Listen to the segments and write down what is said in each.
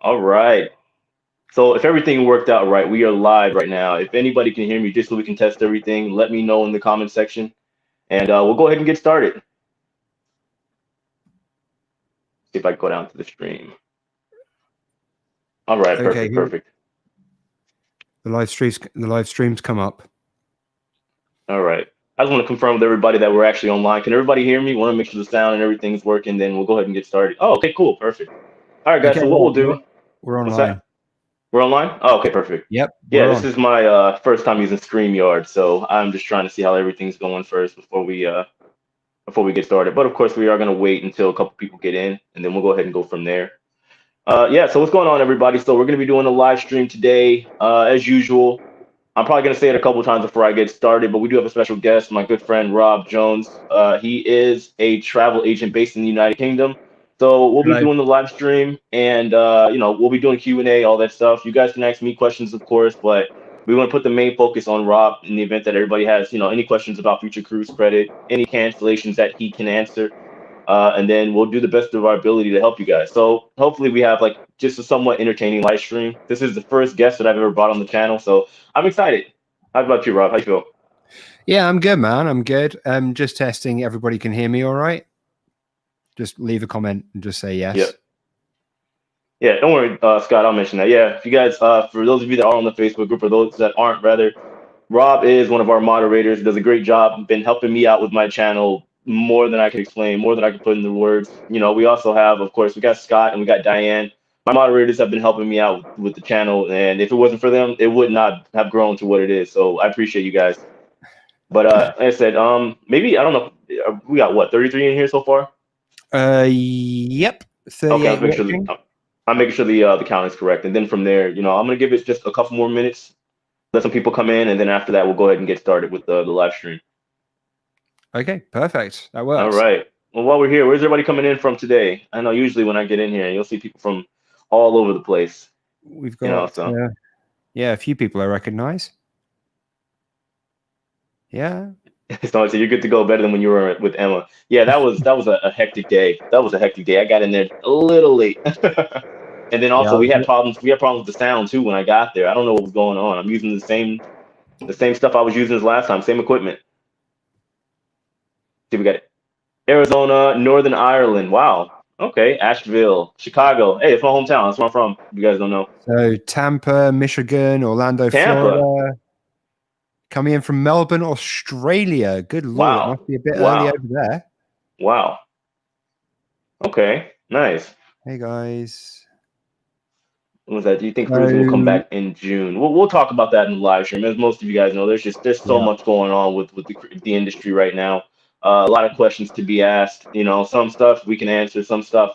All right. So if everything worked out right, we are live right now. If anybody can hear me, just so we can test everything, let me know in the comment section, and we'll go ahead and get started. See if I can go down to the stream. All right, Okay, perfect, perfect. the live streams come up. All right. I just want to confirm with everybody that we're actually online. Can everybody hear me? Want to make sure the sound and everything's working, then we'll go ahead and get started. Oh, okay, cool, perfect. All right, guys. Okay, So what we'll do? we're What's online. that? We're online? Oh, okay, perfect. Yep, Yeah, we're this on. is my first time using StreamYard, so I'm just trying to see how everything's going first before we get started. But of course, we are going to wait until a couple people get in, and then we'll go ahead and go from there. Yeah, so what's going on, everybody? So we're going to be doing a live stream today, as usual. I'm probably going to say it a couple times before I get started, but we do have a special guest, my good friend Rob Jones. He is a travel agent based in the United Kingdom. So we'll be Hello. doing the live stream, and we'll be doing Q&A, all that stuff. You guys can ask me questions, of course, but we want to put the main focus on Rob in the event that everybody has, any questions about future cruise credit, any cancellations that he can answer. And then we'll do the best of our ability to help you guys. So hopefully we have like just a somewhat entertaining live stream. This is the first guest that I've ever brought on the channel, so I'm excited. How about you, Rob? How you feel? Yeah, I'm good, man. I'm good. Just testing. Everybody can hear me all right? Just leave a comment and just say yes. Yeah. Yeah, don't worry, Scott. I'll mention that. Yeah, if you guys, for those of you that are on the Facebook group, or those that aren't, rather, Rob is one of our moderators. Does a great job. Been helping me out with my channel more than I could explain, more than I could put into words. We also have, of course, we got Scott and we got Diane. My moderators have been helping me out with the channel, and if it wasn't for them, it would not have grown to what it is. So I appreciate you guys. But like I said, maybe I don't know. We got what 33 in here so far. Yep. Okay, 38 watching. I'm making sure the count is correct, and then from there, I'm gonna give it just a couple more minutes, let some people come in, and then after that, we'll go ahead and get started with the live stream. Okay, perfect. That works. All right. Well, while we're here, where's everybody coming in from today? I know usually when I get in here, you'll see people from all over the place. We've got a few people I recognize. Yeah. So you're good to go, better than when you were with Emma. Yeah, that was a hectic day. That was a hectic day. I got in there a little late. And then also we had problems. We had problems with the sound too when I got there. I don't know what was going on. I'm using the same stuff I was using as last time, same equipment. See, we got Arizona, Northern Ireland. Wow. Okay, Asheville, Chicago. Hey, it's my hometown. That's where I'm from. You guys don't know. So Tampa, Michigan, Orlando, Tampa. Florida. Coming in from Melbourne, Australia. Good Lord, Wow. it must be a bit early over there. Wow. Okay, nice. Hey, guys. What was that? Do you think cruising will come back in June? We'll talk about that in the live stream. As most of you guys know, there's so much going on with the industry right now. A lot of questions to be asked. Some stuff we can answer. Some stuff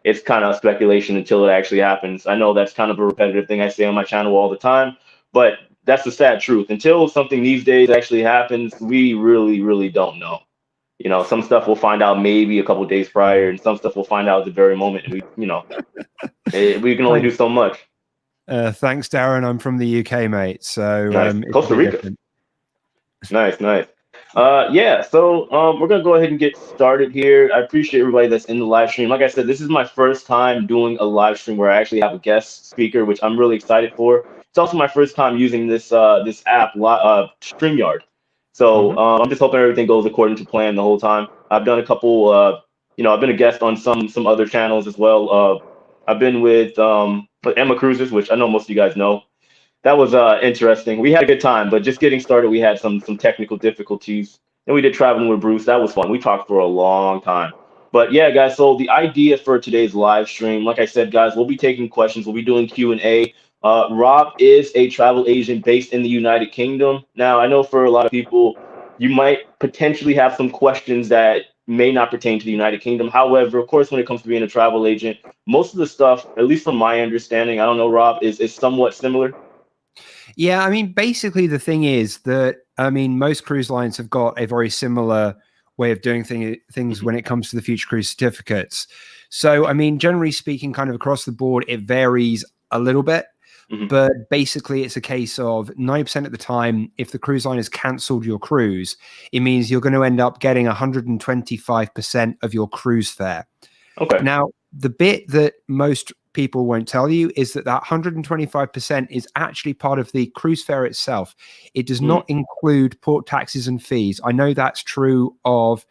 it's kind of speculation until it actually happens. I know that's kind of a repetitive thing I say on my channel all the time, but that's the sad truth. Until something these days actually happens, we really, really don't know. Some stuff we'll find out maybe a couple of days prior, and some stuff we'll find out at the very moment. And we can only do so much. Thanks, Darren. I'm from the UK, mate. So nice. Costa Rica. Nice. Yeah. So we're gonna go ahead and get started here. I appreciate everybody that's in the live stream. Like I said, this is my first time doing a live stream where I actually have a guest speaker, which I'm really excited for. It's also my first time using this app, StreamYard. So I'm just hoping everything goes according to plan the whole time. I've done a couple. I've been a guest on some other channels as well. I've been with Emma Cruises, which I know most of you guys know. That was interesting. We had a good time, but just getting started, we had some technical difficulties. And we did traveling with Bruce. That was fun. We talked for a long time. But yeah, guys, so the idea for today's live stream, like I said, guys, we'll be taking questions. We'll be doing Q&A. Rob is a travel agent based in the United Kingdom. Now, I know for a lot of people, you might potentially have some questions that may not pertain to the United Kingdom. However, of course, when it comes to being a travel agent, most of the stuff, at least from my understanding, I don't know, Rob, is somewhat similar. Yeah, I mean, basically the thing is that, most cruise lines have got a very similar way of doing things when it comes to the future cruise certificates. So, generally speaking, kind of across the board, it varies a little bit. But basically, it's a case of 90% of the time, if the cruise line has cancelled your cruise, it means you're going to end up getting 125% of your cruise fare. Okay. Now, the bit that most people won't tell you is that 125% is actually part of the cruise fare itself. It does not include port taxes and fees. I know that's true of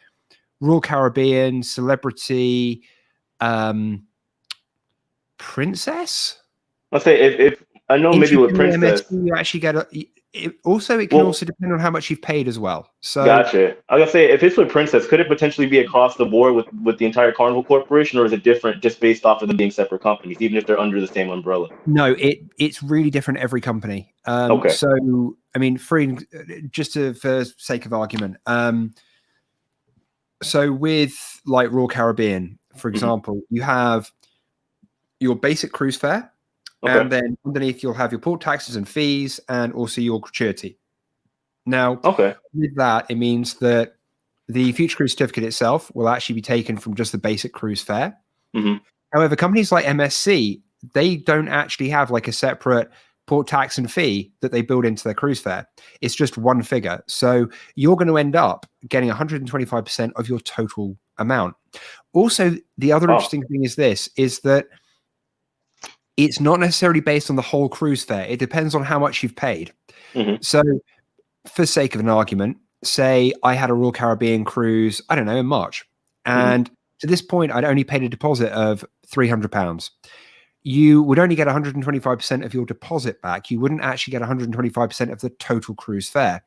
Royal Caribbean, Celebrity, Princess. Let's say if I know maybe with Interestingly, Princess. MSC, you actually get it can also depend on how much you've paid as well. So gotcha. I was gonna say if it's with Princess, could it potentially be across the board with the entire Carnival Corporation, or is it different just based off of them being separate companies, even if they're under the same umbrella? no, it's really different every company. Okay. So I mean, for sake of argument, so with like Royal Caribbean, for example, you have your basic cruise fare. Okay. And then underneath, you'll have your port taxes and fees and also your gratuity. Now, with that, it means that the future cruise certificate itself will actually be taken from just the basic cruise fare. However, companies like MSC, they don't actually have like a separate port tax and fee that they build into their cruise fare. It's just one figure. So you're going to end up getting 125% of your total amount. Also, the other interesting thing is that it's not necessarily based on the whole cruise fare. It depends on how much you've paid. So for sake of an argument, say I had a Royal Caribbean cruise, I don't know, in March. And to this point, I'd only paid a deposit of £300. You would only get 125% of your deposit back. You wouldn't actually get 125% of the total cruise fare.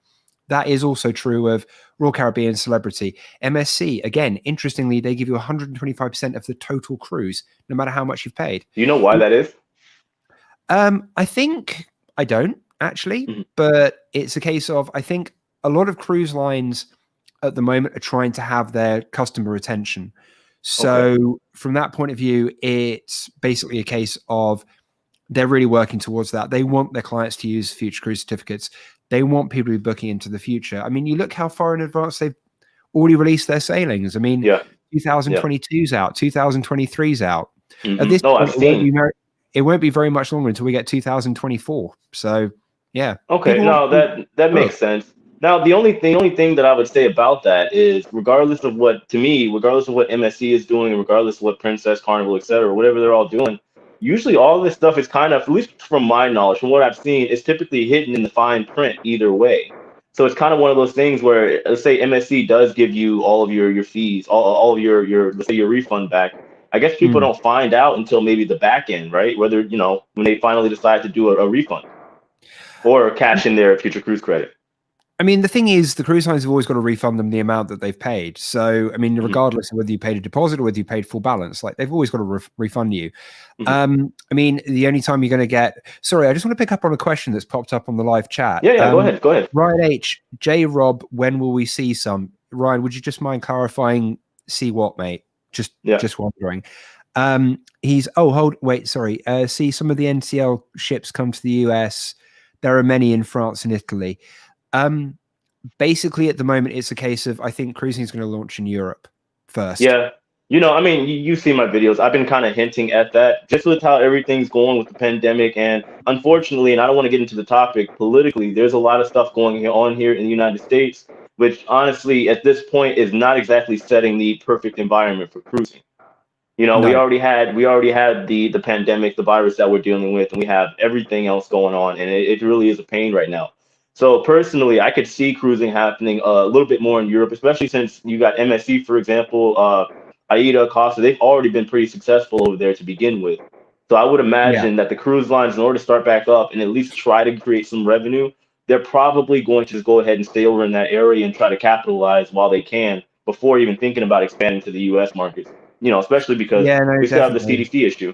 That is also true of Royal Caribbean, Celebrity. MSC, again, interestingly, they give you 125% of the total cruise, no matter how much you've paid. Do you know why that is? I think I don't actually, but it's a case of, I think a lot of cruise lines at the moment are trying to have their customer retention. So from that point of view, it's basically a case of they're really working towards that. They want their clients to use future cruise certificates. They want people to be booking into the future. I mean, you look how far in advance they've already released their sailings. I mean, 2022's out, 2023's out. At this point, it won't be very much longer until we get 2024. So, yeah. Okay, no, that makes sense. Now, the only thing that I would say about that is, regardless of what MSC is doing, regardless of what Princess, Carnival, etc., whatever they're all doing, usually all this stuff is kind of, at least from my knowledge, from what I've seen, is typically hidden in the fine print either way. So it's kind of one of those things where, let's say MSC does give you all of your fees, all of your let's say your refund back. I guess people don't find out until maybe the back end, right? Whether, when they finally decide to do a refund or cash in their future cruise credit. I mean, the thing is, the cruise lines have always got to refund them the amount that they've paid. So, I mean, regardless of whether you paid a deposit or whether you paid full balance, like they've always got to refund you. I mean, the only time you're going to get, sorry, I just want to pick up on a question that's popped up on the live chat. Yeah, go ahead. Ryan H, J Rob, when will we see some? Ryan, would you just mind clarifying? See what, mate? Just wondering. See some of the NCL ships come to the US. There are many in France and Italy. Basically, at the moment, it's a case of, I think cruising is going to launch in Europe first. Yeah. I mean, you see my videos. I've been kind of hinting at that, just with how everything's going with the pandemic. And unfortunately, and I don't want to get into the topic politically, there's a lot of stuff going on here in the United States, which honestly, at this point, is not exactly setting the perfect environment for cruising. No. we already had the pandemic, the virus that we're dealing with, and we have everything else going on, and it really is a pain right now. So personally, I could see cruising happening a little bit more in Europe, especially since you got MSC, for example, AIDA, Costa. They've already been pretty successful over there to begin with. So I would imagine that the cruise lines, in order to start back up and at least try to create some revenue, they're probably going to just go ahead and stay over in that area and try to capitalize while they can before even thinking about expanding to the U.S. market. Especially because we still have the CDC issue.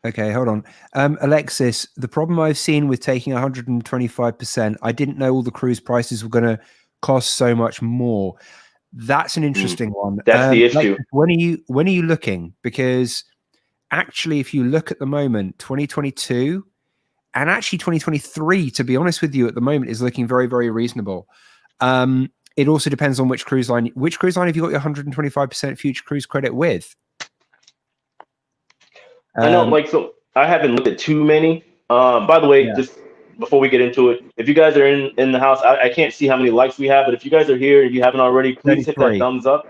Okay, hold on. Alexis, the problem I've seen with taking 125%, I didn't know all the cruise prices were going to cost so much more. That's an interesting one. That's the issue. Like, when are you looking? Because actually, if you look at the moment, 2022 and actually 2023, to be honest with you, at the moment is looking very, very reasonable. It also depends on which cruise line. Which cruise line have you got your 125% future cruise credit with? I know, so I haven't looked at too many. By the way, just before we get into it, if you guys are in the house, I can't see how many likes we have, but if you guys are here and you haven't already, please hit that thumbs up.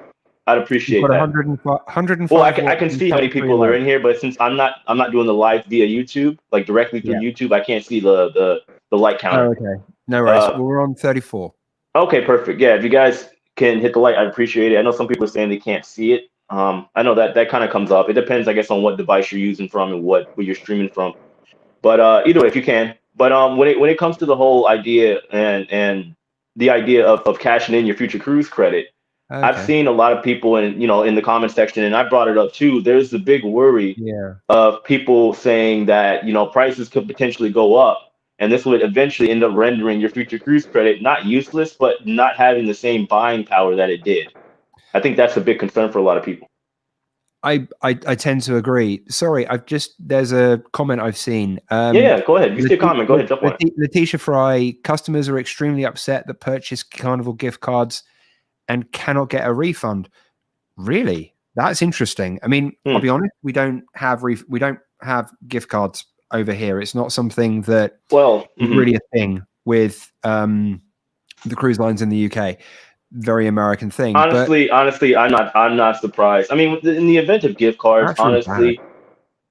I'd You've appreciate got that. 105 Well, I watts can and see how many three people are low. in here, but since I'm not doing the live via YouTube, like directly through Yeah. YouTube, I can't see the light Oh, counter. okay. No worries. Uh, Well, we're on 34. okay, perfect. Yeah, if you guys can hit the light, I'd appreciate it. I know some people are saying they can't see it. I know that kind of comes up. It depends, I guess, on what device you're using from and what you're streaming from. But either way, if you can. But when it comes to the whole idea and the idea of cashing in your future cruise credit, I've Okay. seen a lot of people in the comment section, and I brought it up too. There's the big worry Yeah. of people saying that prices could potentially go up, and this would eventually end up rendering your future cruise credit not useless, but not having the same buying power that it did. I think that's a big concern for a lot of people. I tend to agree. Sorry, there's a comment I've seen. Yeah, yeah, go ahead. If you see a comment, go ahead, jump on it. Letitia Fry, customers are extremely upset that purchase Carnival gift cards and cannot get a refund. Really? That's interesting. I mean, I'll Hmm. be honest, we don't have gift cards over here. It's not something that Well, is really a thing with the cruise lines in the UK. Very American thing, but honestly, I'm not surprised. I mean, in the event of gift cards, that's really bad. honestly,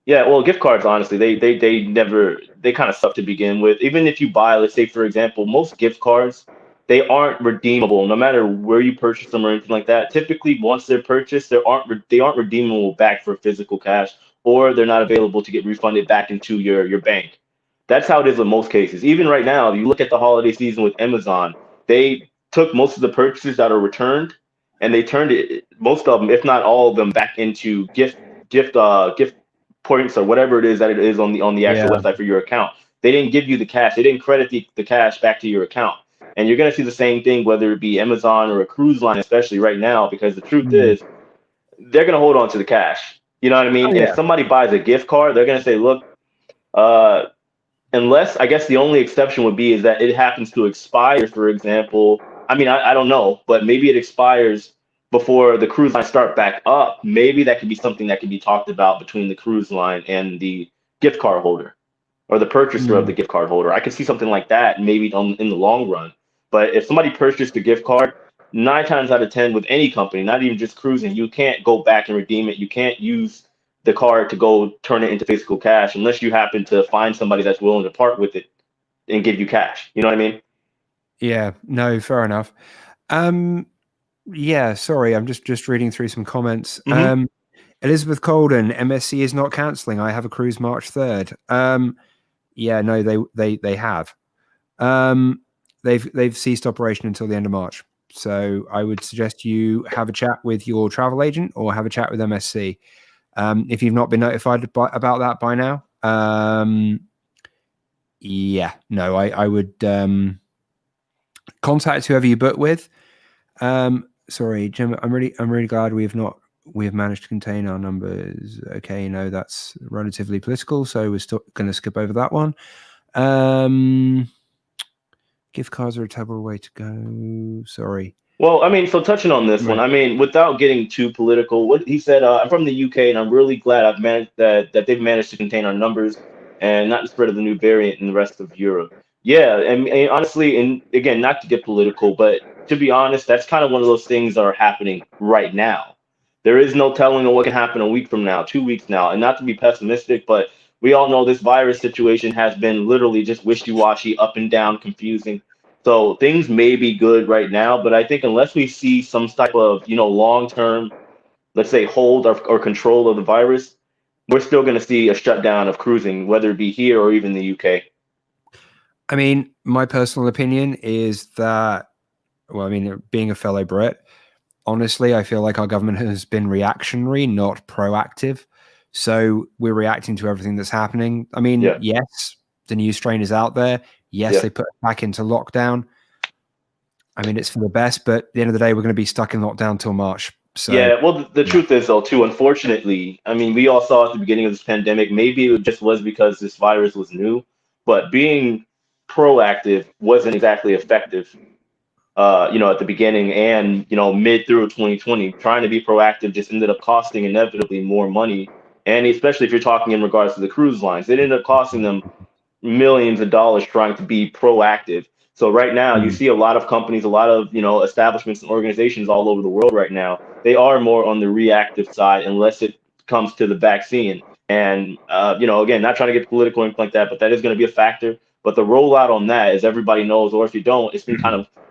yeah, well, gift cards, honestly, they kind of suck to begin with. Even if you buy, let's say, for example, most gift cards, they aren't redeemable, no matter where you purchase them or anything like that. Typically, once they're purchased, they aren't redeemable back for physical cash, or they're not available to get refunded back into your bank. That's how it is in most cases. Even right now, if you look at the holiday season with Amazon, they took most of the purchases that are returned, and they turned it, most of them, if not all of them, back into gift points or whatever it is that it is on the actual Yeah. website for your account. They didn't give you the cash. They didn't credit the cash back to your account. And you're going to see the same thing, whether it be Amazon or a cruise line, especially right now, because the truth Mm. is they're going to hold on to the cash. You know what I Oh mean? And if yeah. somebody buys a gift card, they're going to say, look, uh, unless I guess the only exception would be is that it happens to expire, for example. I mean, I don't know, but maybe it expires before the cruise line start back up. Maybe that could be something that could be talked about between the cruise line and the gift card holder or the purchaser of the Mm. gift card holder. I could see something like that maybe in the long run. But if somebody purchased the gift card, 9 times out of 10 with any company, not even just cruising, you can't go back and redeem it. You can't use the card to go turn it into physical cash unless you happen to find somebody that's willing to part with it and give you cash. You know what I mean? Yeah. No, fair enough. Um, yeah, sorry, I'm just reading through some comments. Hmm. Elizabeth Colden, MSC is not cancelling. I have a cruise March 3rd. Yeah, no, they have. They've ceased operation until the end of March. So I would suggest you have a chat with your travel agent or have a chat with MSC. If you've not been notified about that by now. Yeah, no, I would contact whoever you book with. Sorry, Jim. I'm really glad we have managed to contain our numbers. Okay, no, that's relatively political, so we're still going to skip over that one. Gift cards are a terrible way to go. Sorry. Well, I mean, so touching on this one, Right. I mean, without getting too political, what he said, I'm from the UK, and I'm really glad I've managed that they've managed to contain our numbers and not the spread of the new variant in the rest of Europe. Yeah, and honestly, and again, not to get political, but to be honest, that's kind of one of those things that are happening right now. There is no telling on what can happen a week from now, 2 weeks now, and not to be pessimistic, but we all know this virus situation has been literally just wishy-washy, up and down, confusing. So things may be good right now, but I think unless we see some type of, long term, let's say, hold or control of the virus, we're still going to see a shutdown of cruising, whether it be here or even the UK. I mean, my personal opinion is that, well, I mean, being a fellow Brit, honestly, I feel like our government has been reactionary, not proactive. So we're reacting to everything that's happening. I mean, Yeah, yes, the new strain is out there. Yes, yeah. they put us back into lockdown. I mean, it's for the best, but at the end of the day, we're going to be stuck in lockdown till March. So, Yeah, well, the yeah. truth is, though, too, unfortunately, I mean, we all saw at the beginning of this pandemic, maybe it just was because this virus was new, but being proactive wasn't exactly effective, at the beginning and, mid through 2020. Trying to be proactive just ended up costing inevitably more money. And especially if you're talking in regards to the cruise lines, it ended up costing them millions of dollars trying to be proactive. So right now, you Mm. see a lot of companies, a lot of establishments and organizations all over the world right now they are more on the reactive side unless it comes to the vaccine. And again, not trying to get political or anything like that, but that is going to be a factor. But the rollout on that, as everybody knows, or if you don't, it's been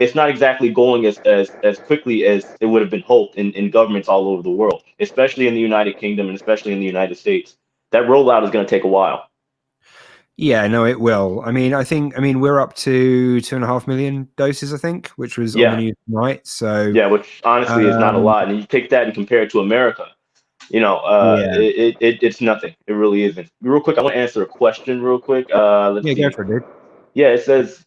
it's not exactly going as quickly as it would have been hoped in governments all over the world, especially in the United Kingdom and especially in the United States. That rollout is going to take a while. Yeah, no, it will. I mean, we're up to 2.5 million doses, I think, which was on the Yeah, news tonight. So, yeah, which honestly is not a um, lot. And you take that and compare it to America, yeah, it's nothing. It really isn't. Real quick, I want to answer a question real quick. Let's yeah, go see. for it, dude. Yeah, it says,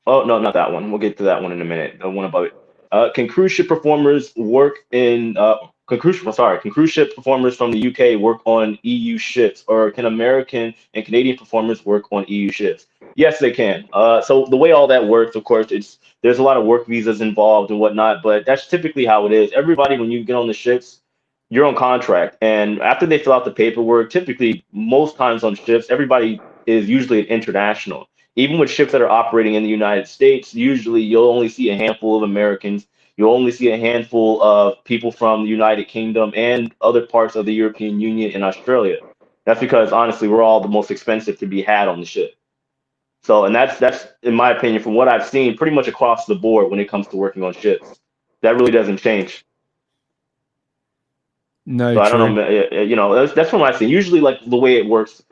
oh no, not that one. We'll get to that one in a minute. The one above it. Can cruise ship performers work in? Can cruise ship performers from the UK work on EU ships, or can American and Canadian performers work on EU ships? Yes, they can. So the way all that works, of course, there's a lot of work visas involved and whatnot, but that's typically how it is. Everybody, when you get on the ships, you're on contract, and after they fill out the paperwork, typically most times on ships, everybody is usually an international. Even with ships that are operating in the United States, usually you'll only see a handful of Americans. You'll only see a handful of people from the United Kingdom and other parts of the European Union and Australia. That's because honestly, we're all the most expensive to be had on the ship. So, and that's in my opinion, from what I've seen, pretty much across the board when it comes to working on ships. That really doesn't change. No, So I true. don't know, that's from what I've seen. Usually, like the way it works,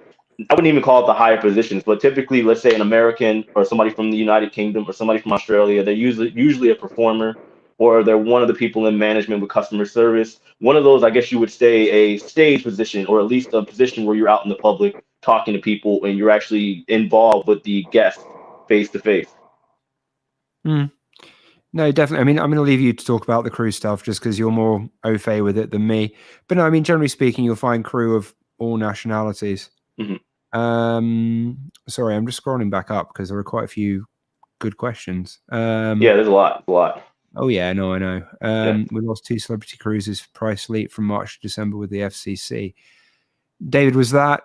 I wouldn't even call it the higher positions, but typically, let's say an American or somebody from the United Kingdom or somebody from Australia, they're usually a performer, or they're one of the people in management with customer service. One of those, I guess you would say, a stage position, or at least a position where you're out in the public talking to people and you're actually involved with the guests face to face. Mm. No, definitely. I mean, I'm going to leave you to talk about the crew stuff just because you're more au fait with it than me. But no, I mean, generally speaking, you'll find crew of all nationalities. Hmm. Sorry, I'm just scrolling back up because there are quite a few good questions. Yeah, there's a lot. Oh yeah, no, I know. Yeah. We lost 2 celebrity cruises for price leap from March to December with the FCC. David, was that?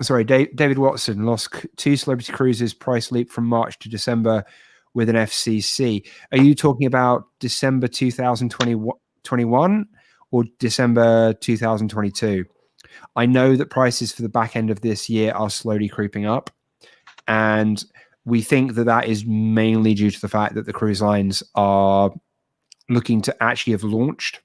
Sorry, David Watson lost 2 celebrity cruises price leap from March to December with an FCC. Are you talking about December 2021 or December 2022? I know that prices for the back end of this year are slowly creeping up, and we think that that is mainly due to the fact that the cruise lines are looking to actually have launched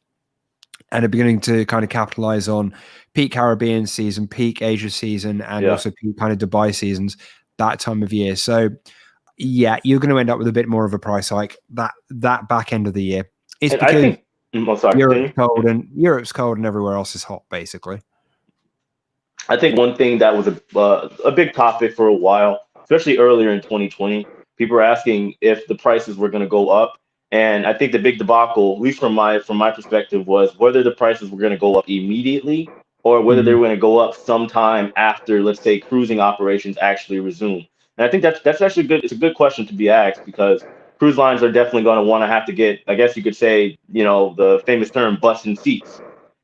and are beginning to kind of capitalize on peak Caribbean season, peak Asia season, and Yeah. also peak kind of Dubai seasons that time of year. So yeah, you're going to end up with a bit more of a price hike that back end of the year. It's And I because think, sorry, continue. Europe's cold and everywhere else is hot, basically. I think one thing that was a big topic for a while, especially earlier in 2020, people were asking if the prices were going to go up, and I think the big debacle, at least from my perspective, was whether the prices were going to go up immediately or whether they Mm. were going to go up sometime after, let's say, cruising operations actually resume. And I think that's actually good. It's a good question to be asked because cruise lines are definitely going to want to have to get, I guess you could say, the famous term, butts in seats,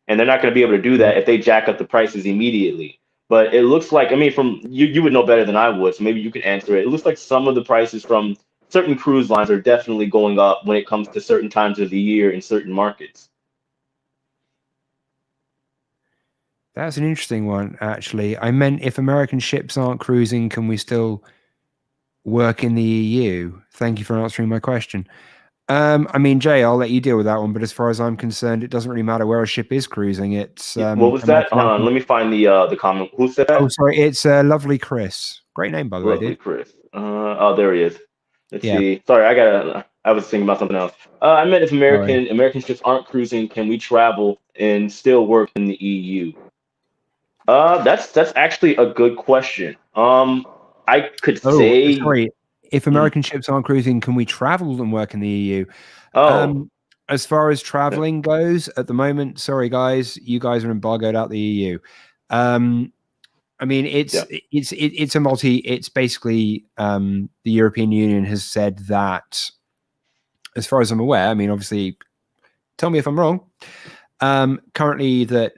and they're not going to be able to do that if they jack up the prices immediately. But it looks like, I mean, from you would know better than I would, so maybe you could answer it. It looks like some of the prices from certain cruise lines are definitely going up when it comes to certain times of the year in certain markets. That's an interesting one, actually. I meant if American ships aren't cruising, can we still work in the EU? Thank you for answering my question. I mean, Jay, I'll let you deal with that one. But as far as I'm concerned, it doesn't really matter where a ship is cruising. It's What was that? Hold on, American. let me find the comment. Who said Oh, that? sorry, it's lovely Chris. Great name, by the way, Lovely dude. Chris. Oh, there he is. Let's Yeah. see. Sorry, I was thinking about something else. I meant if Sorry. American ships aren't cruising, can we travel and still work in the EU? That's actually a good question. I could Oh, say, sorry. If mm, American ships aren't cruising, can we travel and work in the EU? oh, Um, as far as yeah, traveling goes, at the moment, sorry guys, you guys are embargoed out the EU. Um, I mean, yeah, it's a multi. It's basically the European Union has said that, as far as I'm aware. I mean, obviously, tell me if I'm wrong. Currently, that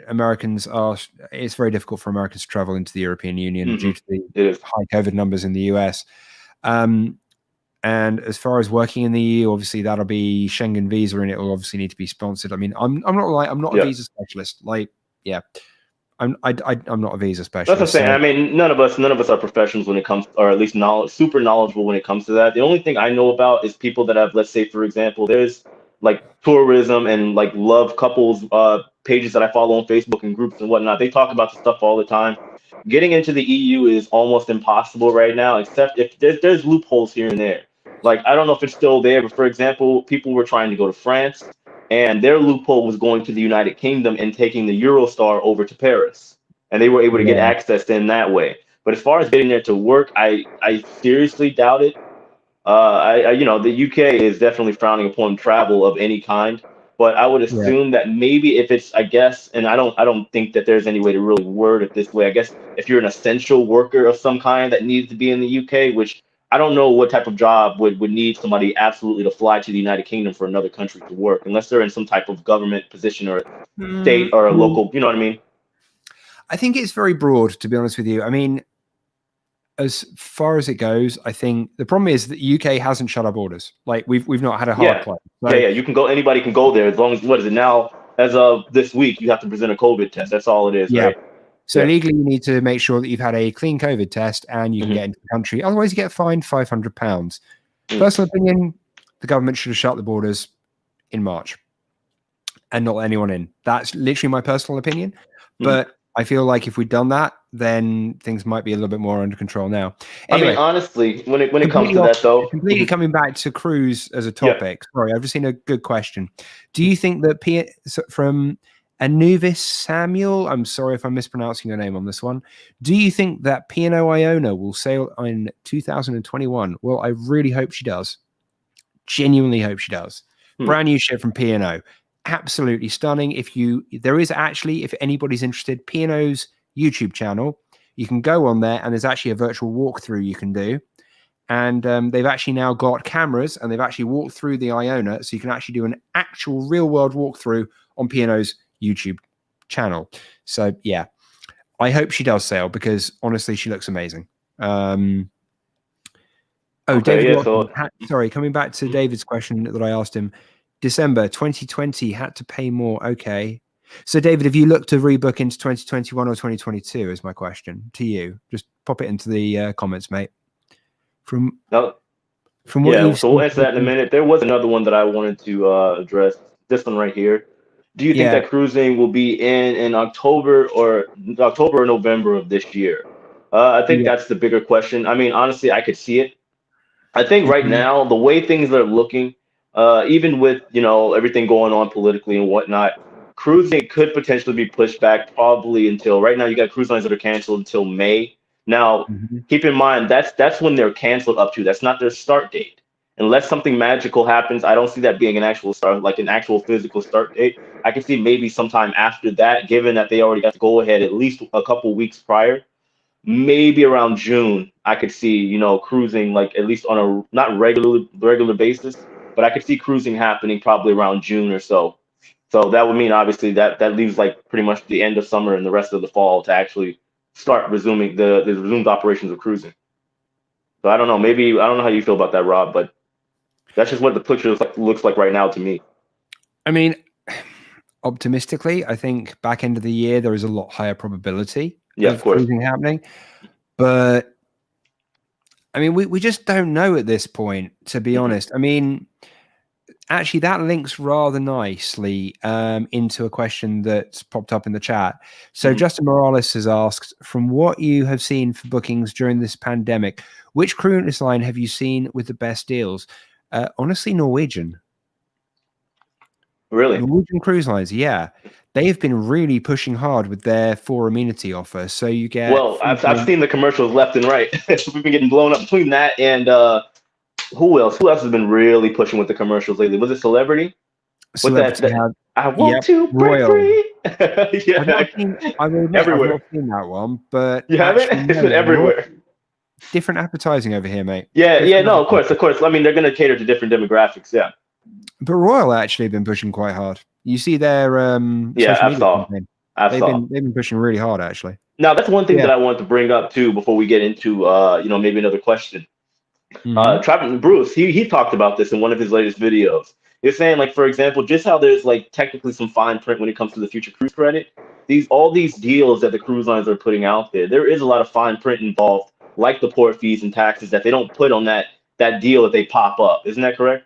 it's very difficult for Americans to travel into the European Union hmm due to the it is. high COVID numbers in the US. Um, And as far as working in the EU, obviously that'll be Schengen visa, and it will obviously need to be sponsored. I mean, I'm not a Yeah. visa specialist. Like, yeah, I'm not a visa That's what I'm specialist. saying. So I mean, none of us are professionals when it comes, or at least super knowledgeable when it comes to that. The only thing I know about is people that have, let's say, for example, there's like tourism and like love couples pages that I follow on Facebook and groups and whatnot. They talk about this stuff all the time. Getting into the EU is almost impossible right now, except if there's loopholes here and there. Like I don't know if it's still there, but for example, people were trying to go to France, and their loophole was going to the United Kingdom and taking the Eurostar over to Paris, and they were able to get yeah, access in that way. But as far as getting there to work, I seriously doubt it. The UK is definitely frowning upon travel of any kind. But I would yeah. assume that maybe if it's, I guess, and I don't think that there's any way to really word it this way. I guess if you're an essential worker of some kind that needs to be in the UK, which I don't know what type of job would need somebody absolutely to fly to the United Kingdom for another country to work, unless they're in some type of government position or state or I a mean, local. You know what I mean? I think it's very broad, to be honest with you. I mean, as far as it goes, I think the problem is that the UK hasn't shut our borders. Like we've not had a hard Yeah, close. yeah, So yeah. You can go. Anybody can go there as long as what is it now? As of this week, you have to present a COVID test. That's all it is, yeah. right? So Yeah. legally, you need to make sure that you've had a clean COVID test and you can Hmm. get into the country. Otherwise, you get fined £500. Personal opinion: the government should have shut the borders in March and not let anyone in. That's literally my personal opinion. Hmm. But I feel like if we'd done that, then things might be a little bit more under control now. I mean, Anyway, honestly, when it comes completely to off, that, though, completely coming back to cruise as a yeah. topic. Sorry, I've just seen a good question. Do you think that from Anuvis Samuel? I'm sorry if I'm mispronouncing your name on this one. Do you think that P&O Iona will sail in 2021? Well, I really hope she does. Genuinely hope she does. Hmm. Brand new ship from P&O. Absolutely stunning. There is actually, if anybody's interested, P&O's YouTube channel. You can go on there and there's actually a virtual walkthrough you can do. And they've actually now got cameras and they've actually walked through the Iona. So you can actually do an actual real world walkthrough on P&O's YouTube channel. So yeah, I hope she does sail because honestly, she looks amazing. Okay. David Yeah. Watson. So. Sorry, coming back to David's question that I asked him. December 2020 had to pay more. Okay. So, David, have you looked to rebook into 2021 or 2022? Is my question to you. Just pop it into the comments, mate. From No, what yeah. you've So we'll seen, answer that in a minute. There was another one that I wanted to address. This one right here. Do you think yeah, that cruising will be in October or November of this year? I think yeah, that's the bigger question. I mean, honestly, I could see it. I think right mhm, now, the way things are looking, even with everything going on politically and whatnot, cruising could potentially be pushed back probably until right now. You got cruise lines that are canceled until May. Now, mhm. keep in mind that's when they're canceled up to. That's not their start date. Unless something magical happens, I don't see that being an actual start, like an actual physical start date. I can see maybe sometime after that, given that they already got to go ahead at least a couple weeks prior. Maybe around June, I could see, cruising like at least on a not regular basis, but I could see cruising happening probably around June or so. So that would mean obviously that leaves like pretty much the end of summer and the rest of the fall to actually start resuming the resumed operations of cruising. So I don't know, maybe I don't know how you feel about that, Rob, but that's just what the picture looks like right now to me. I mean, optimistically, I think back end of the year there is a lot higher probability Yeah, of of course. cruising happening, but I mean, we just don't know at this point, to be Hmm. honest. I mean, actually, that links rather nicely into a question that's popped up in the chat. So, Hmm. Justin Morales has asked, from what you have seen for bookings during this pandemic, which cruise line have you seen with the best deals? Honestly, Norwegian. Really? Norwegian Cruise Lines, yeah. They've been really pushing hard with their 4 amenity offer. So you get Well, I've seen the commercials left and right. We've been getting blown up between that and who else? Who else has been really pushing with the commercials lately? Was it Celebrity? With that, Celebrity that had, I want yep, to break Royal. free. I've not Yeah, seen, I will admit, I've everywhere. not seen that one, but You actually, haven't? It's no, been everywhere. different advertising over here, mate. Yeah, yeah, Different no, of course, advertising. of course. I mean, they're gonna cater to different demographics. Yeah, But Royal actually have been pushing quite hard. You see their yeah, social I media saw, campaign. I They've saw. been pushing really hard actually. Now that's one thing Yeah. that I wanted to bring up too before we get into maybe another question. Hmm. Travis Bruce, he talked about this in one of his latest videos. He's saying, like, for example, just how there's like technically some fine print when it comes to the future cruise credit. All these deals that the cruise lines are putting out there, there is a lot of fine print involved, like the port fees and taxes that they don't put on that deal that they pop up. Isn't that correct?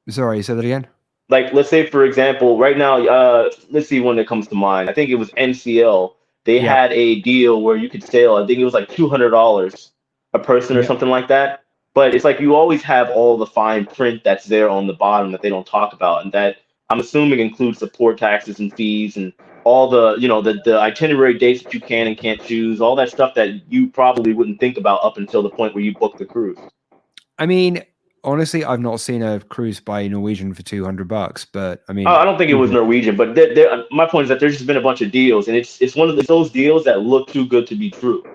Sorry, say that again. Like, let's say for example, right now, let's see one that comes to mind. I think it was NCL. They Yeah. had a deal where you could sail, I think it was like $200 a person or Yeah. something like that. But it's like you always have all the fine print that's there on the bottom that they don't talk about, and that I'm assuming includes the port taxes and fees and all the, the itinerary dates that you can and can't choose, all that stuff that you probably wouldn't think about up until the point where you book the cruise. I mean, honestly, I've not seen a cruise by Norwegian for $200, but I Oh, mean, I don't think it was Norwegian, but my point is that there's just been a bunch of deals, and it's one of those deals that look too good to be true.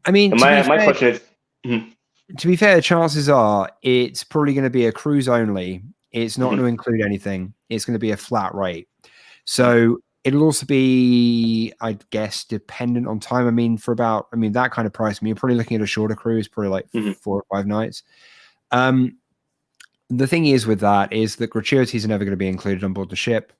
I mean, And my question is, mhm, to be fair, chances are it's probably going to be a cruise only. It's not going mhm, to include anything. It's going to be a flat rate. mhm, So it'll also be, I guess, dependent on time. I mean, that kind of price. I mean, you're probably looking at a shorter cruise, probably like mhm. 4 or 5 nights. Um, the thing is with that is that gratuities are never going to be included on board the ship.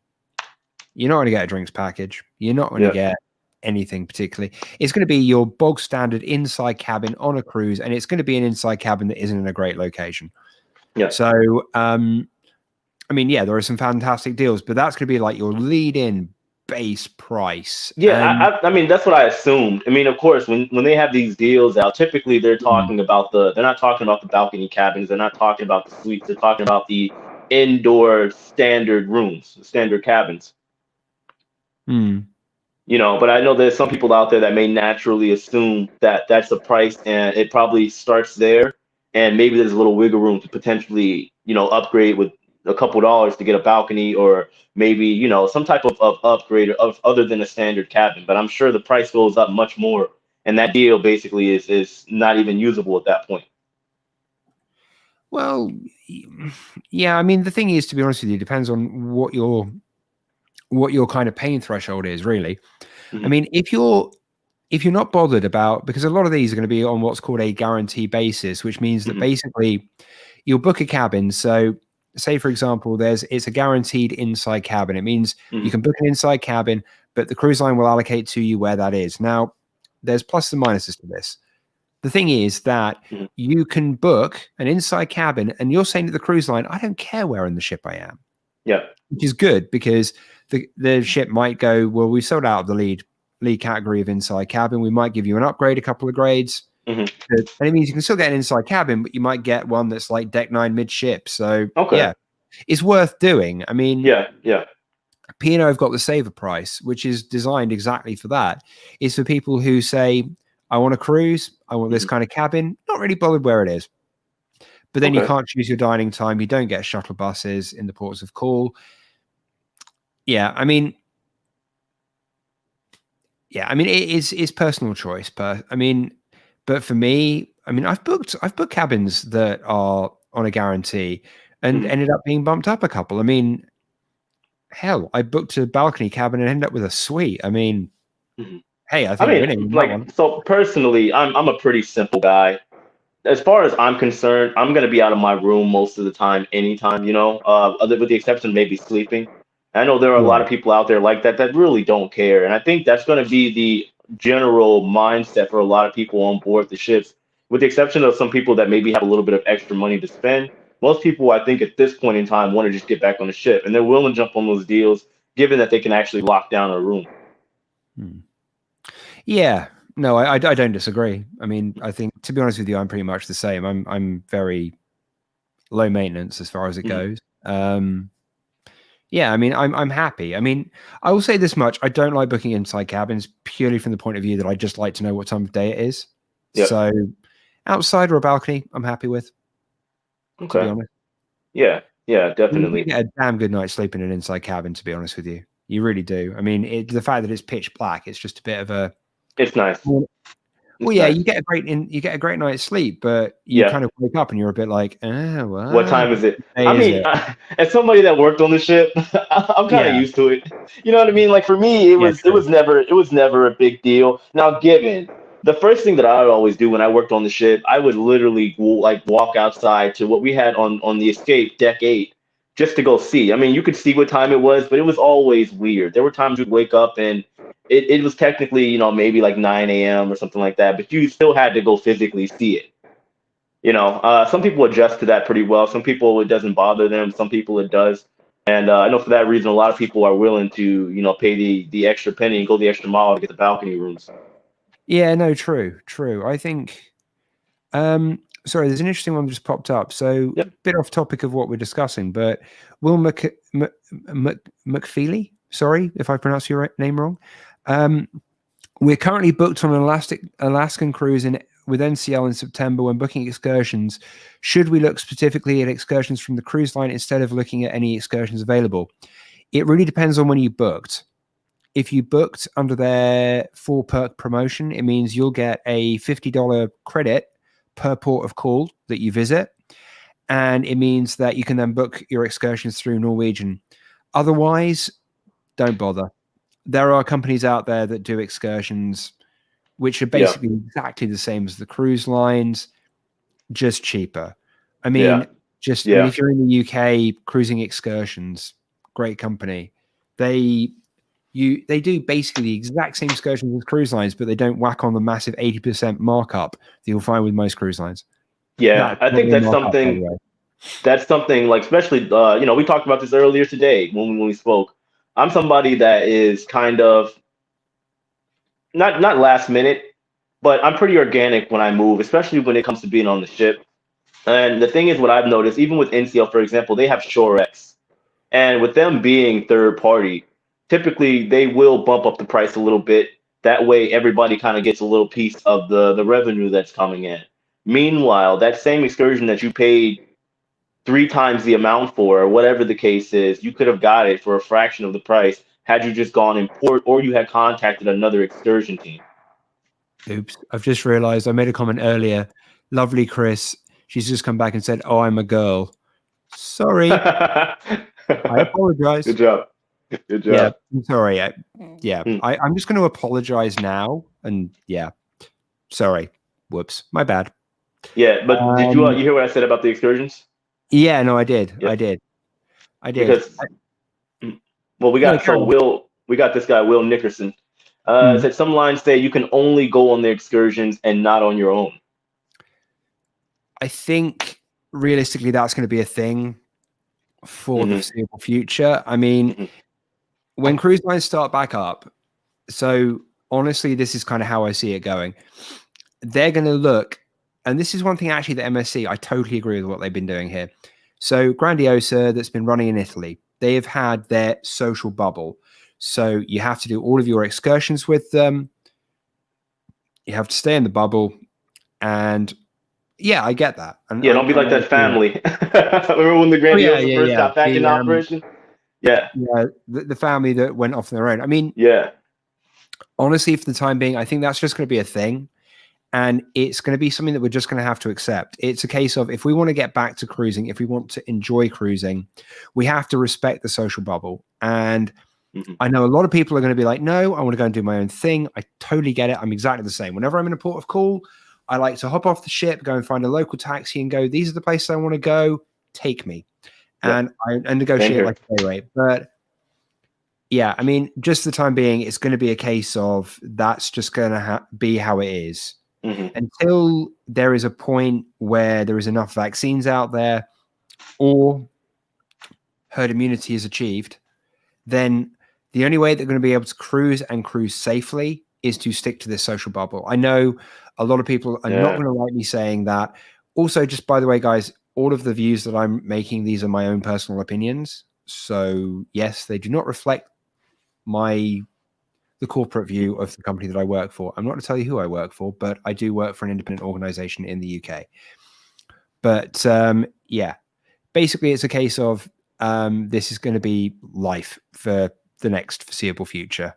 You're not going to get a drinks package. You're not going to Yeah, get anything particularly. It's going to be your bog standard inside cabin on a cruise, and it's going to be an inside cabin that isn't in a great location. yeah. So, I mean, yeah, there are some fantastic deals, but that's going to be like your lead-in base price. Yeah, And I mean that's what I assumed. I mean, of course, when they have these deals out, typically they're not talking about the balcony cabins, they're not talking about the suites, they're talking about the indoor standard rooms, standard cabins. hmm, But I know there's some people out there that may naturally assume that that's the price and it probably starts there, and maybe there's a little wiggle room to potentially, upgrade with a couple dollars to get a balcony, or maybe, some type of upgrade of other than a standard cabin. But I'm sure the price goes up much more, and that deal basically is not even usable at that point. well, yeah. I mean, the thing is, to be honest with you, it depends on what your kind of pain threshold is, really. I Hmm. mean, if you're not bothered about, because a lot of these are going to be on what's called a guarantee basis, which means that Hmm. basically you'll book a cabin. So say for example, it's a guaranteed inside cabin. It means you Hmm. can book an inside cabin, but the cruise line will allocate to you where that is. Now, there's pluses and minuses to this. The thing is that Hmm. you can book an inside cabin and you're saying to the cruise line, I don't care where in the ship I am, Yeah. which is good because the ship might go, well, we sold out of the lead category of inside cabin. We might give you an upgrade, a couple of grades. Hmm. And it means you can still get an inside cabin, but you might get one that's like deck 9 midship. So Okay. yeah, it's worth doing. I mean, Yeah. Yeah. P&O have got the saver price, which is designed exactly for that. It's for people who say, I want a cruise, I want this Hmm. kind of cabin, not really bothered where it is. But then you Okay. can't choose your dining time. You don't get shuttle buses in the ports of call. Yeah, I mean, it's personal choice. But for me, I mean, I've booked cabins that are on a guarantee and Hmm. ended up being bumped up a couple. I mean, hell, I booked a balcony cabin and ended up with a suite. I mean, Hmm. hey, I I think mean, winning on that like, one. so personally, I'm a pretty simple guy. As far as I'm concerned, I'm gonna be out of my room most of the time, anytime, other with the exception of maybe sleeping. I know there are a lot Yeah. of people out there like that really don't care, and I think that's gonna be the general mindset for a lot of people on board the ships, with the exception of some people that maybe have a little bit of extra money to spend. Most people, I think, at this point in time, want to just get back on the ship, and they're willing to jump on those deals, given that they can actually lock down a room. Hmm. Yeah. No, I don't disagree. I mean, I think to be honest with you, I'm pretty much the same. I'm very low maintenance as far as it Hmm. goes. Yeah, I mean, I'm happy. I mean, I will say this much: I don't like booking inside cabins purely from the point of view that I just like to know what time of day it is. Yep. So, outside or a balcony, I'm happy with. To be Okay. honest, Yeah. Yeah. you Definitely. get a damn good night's sleep in an inside cabin. To be honest with you, you really do. I mean, the fact that it's pitch black, it's just a bit of a It's nice. well, It's yeah, nice. you get a great night's sleep, but you Yeah. kind of wake up and you're a bit like, oh, What what time is it? day I is mean, it? as somebody that worked on the ship, I'm kind of Yeah, used to it. You know what I mean? Like for me, it yeah, was it true. was never it was never a big deal. Now, given the first thing that I would always do when I worked on the ship, I would literally like walk outside to what we had on the Escape Deck 8 just to go see. I mean, you could see what time it was, but it was always weird. There were times you'd wake up and it was technically, maybe like 9 a.m. or something like that, but you still had to go physically see it. Some people adjust to that pretty well. Some people it doesn't bother them. Some people it does. And I know for that reason, a lot of people are willing to, pay the extra penny and go the extra mile to get the balcony rooms. Yeah, no, true. I think, sorry, there's an interesting one that just popped up. So, Yep. bit off topic of what we're discussing, but Will McFeely, sorry if I pronounced your name wrong. We're currently booked on an Alaskan cruise with NCL in September. When booking excursions, should we look specifically at excursions from the cruise line instead of looking at any excursions available? It really depends on when you booked. If you booked under their 4-perk promotion, it means you'll get a $50 credit per port of call that you visit. And it means that you can then book your excursions through Norwegian. Otherwise, don't bother. There are companies out there that do excursions, which are basically exactly the same as the cruise lines, just cheaper. I mean, if you're in the UK, Cruising Excursions, great company. They do basically the exact same excursions as cruise lines, but they don't whack on the massive 80% markup that you'll find with most cruise lines. Yeah, I think that's something. That's something like, especially, we talked about this earlier today when we spoke. I'm somebody that is kind of not last minute, but I'm pretty organic when I move, especially when it comes to being on the ship. And the thing is, what I've noticed, even with NCL, for example, they have ShoreX, and with them being third party, typically they will bump up the price a little bit. That way, everybody kind of gets a little piece of the revenue that's coming in. Meanwhile, that same excursion that you paid 3 times the amount for, or whatever the case is, you could have got it for a fraction of the price had you just gone in port or you had contacted another excursion team. Oops, I've just realized I made a comment earlier. Lovely Chris. She's just come back and said, "Oh, I'm a girl." Sorry. I apologize. Good job. Good job. Yeah, I'm sorry. I'm just going to apologize now. And yeah, sorry. Whoops. My bad. Yeah, but did you hear what I said about the excursions? Yeah, no, I did. Yep. I did. Because, we got this guy, Will Nickerson. Said some lines say you can only go on the excursions and not on your own. I think realistically that's going to be a thing for the foreseeable future. I mean, when cruise lines start back up, so honestly, this is kind of how I see it going. They're going to look, and this is one thing actually that MSC, I totally agree with what they've been doing here. So Grandiosa, that's been running in Italy, they have had their social bubble. So you have to do all of your excursions with them. You have to stay in the bubble. And yeah, I get that. And don't be like that family. Remember when the Grandiosa first got back in operation? Yeah. Yeah, the family that went off on their own. I mean, honestly, for the time being, I think that's just going to be a thing. And it's going to be something that we're just going to have to accept. It's a case of, if we want to get back to cruising, if we want to enjoy cruising, we have to respect the social bubble. And I know a lot of people are going to be like, no, I want to go and do my own thing. I totally get it. I'm exactly the same. Whenever I'm in a port of call, I like to hop off the ship, go and find a local taxi and go, these are the places I want to go. Take me. And I negotiate like a day rate. But yeah, I mean, just the time being, it's going to be a case of that's just going to be how it is. Until there is a point where there is enough vaccines out there or herd immunity is achieved, then the only way they're going to be able to cruise and cruise safely is to stick to this social bubble. I know a lot of people are not going to like me saying that. Also, just by the way, guys, all of the views that I'm making, these are my own personal opinions. So yes, they do not reflect the corporate view of the company that I work for. I'm not going to tell you who I work for, but I do work for an independent organization in the UK. But yeah, basically it's a case of this is going to be life for the next foreseeable future.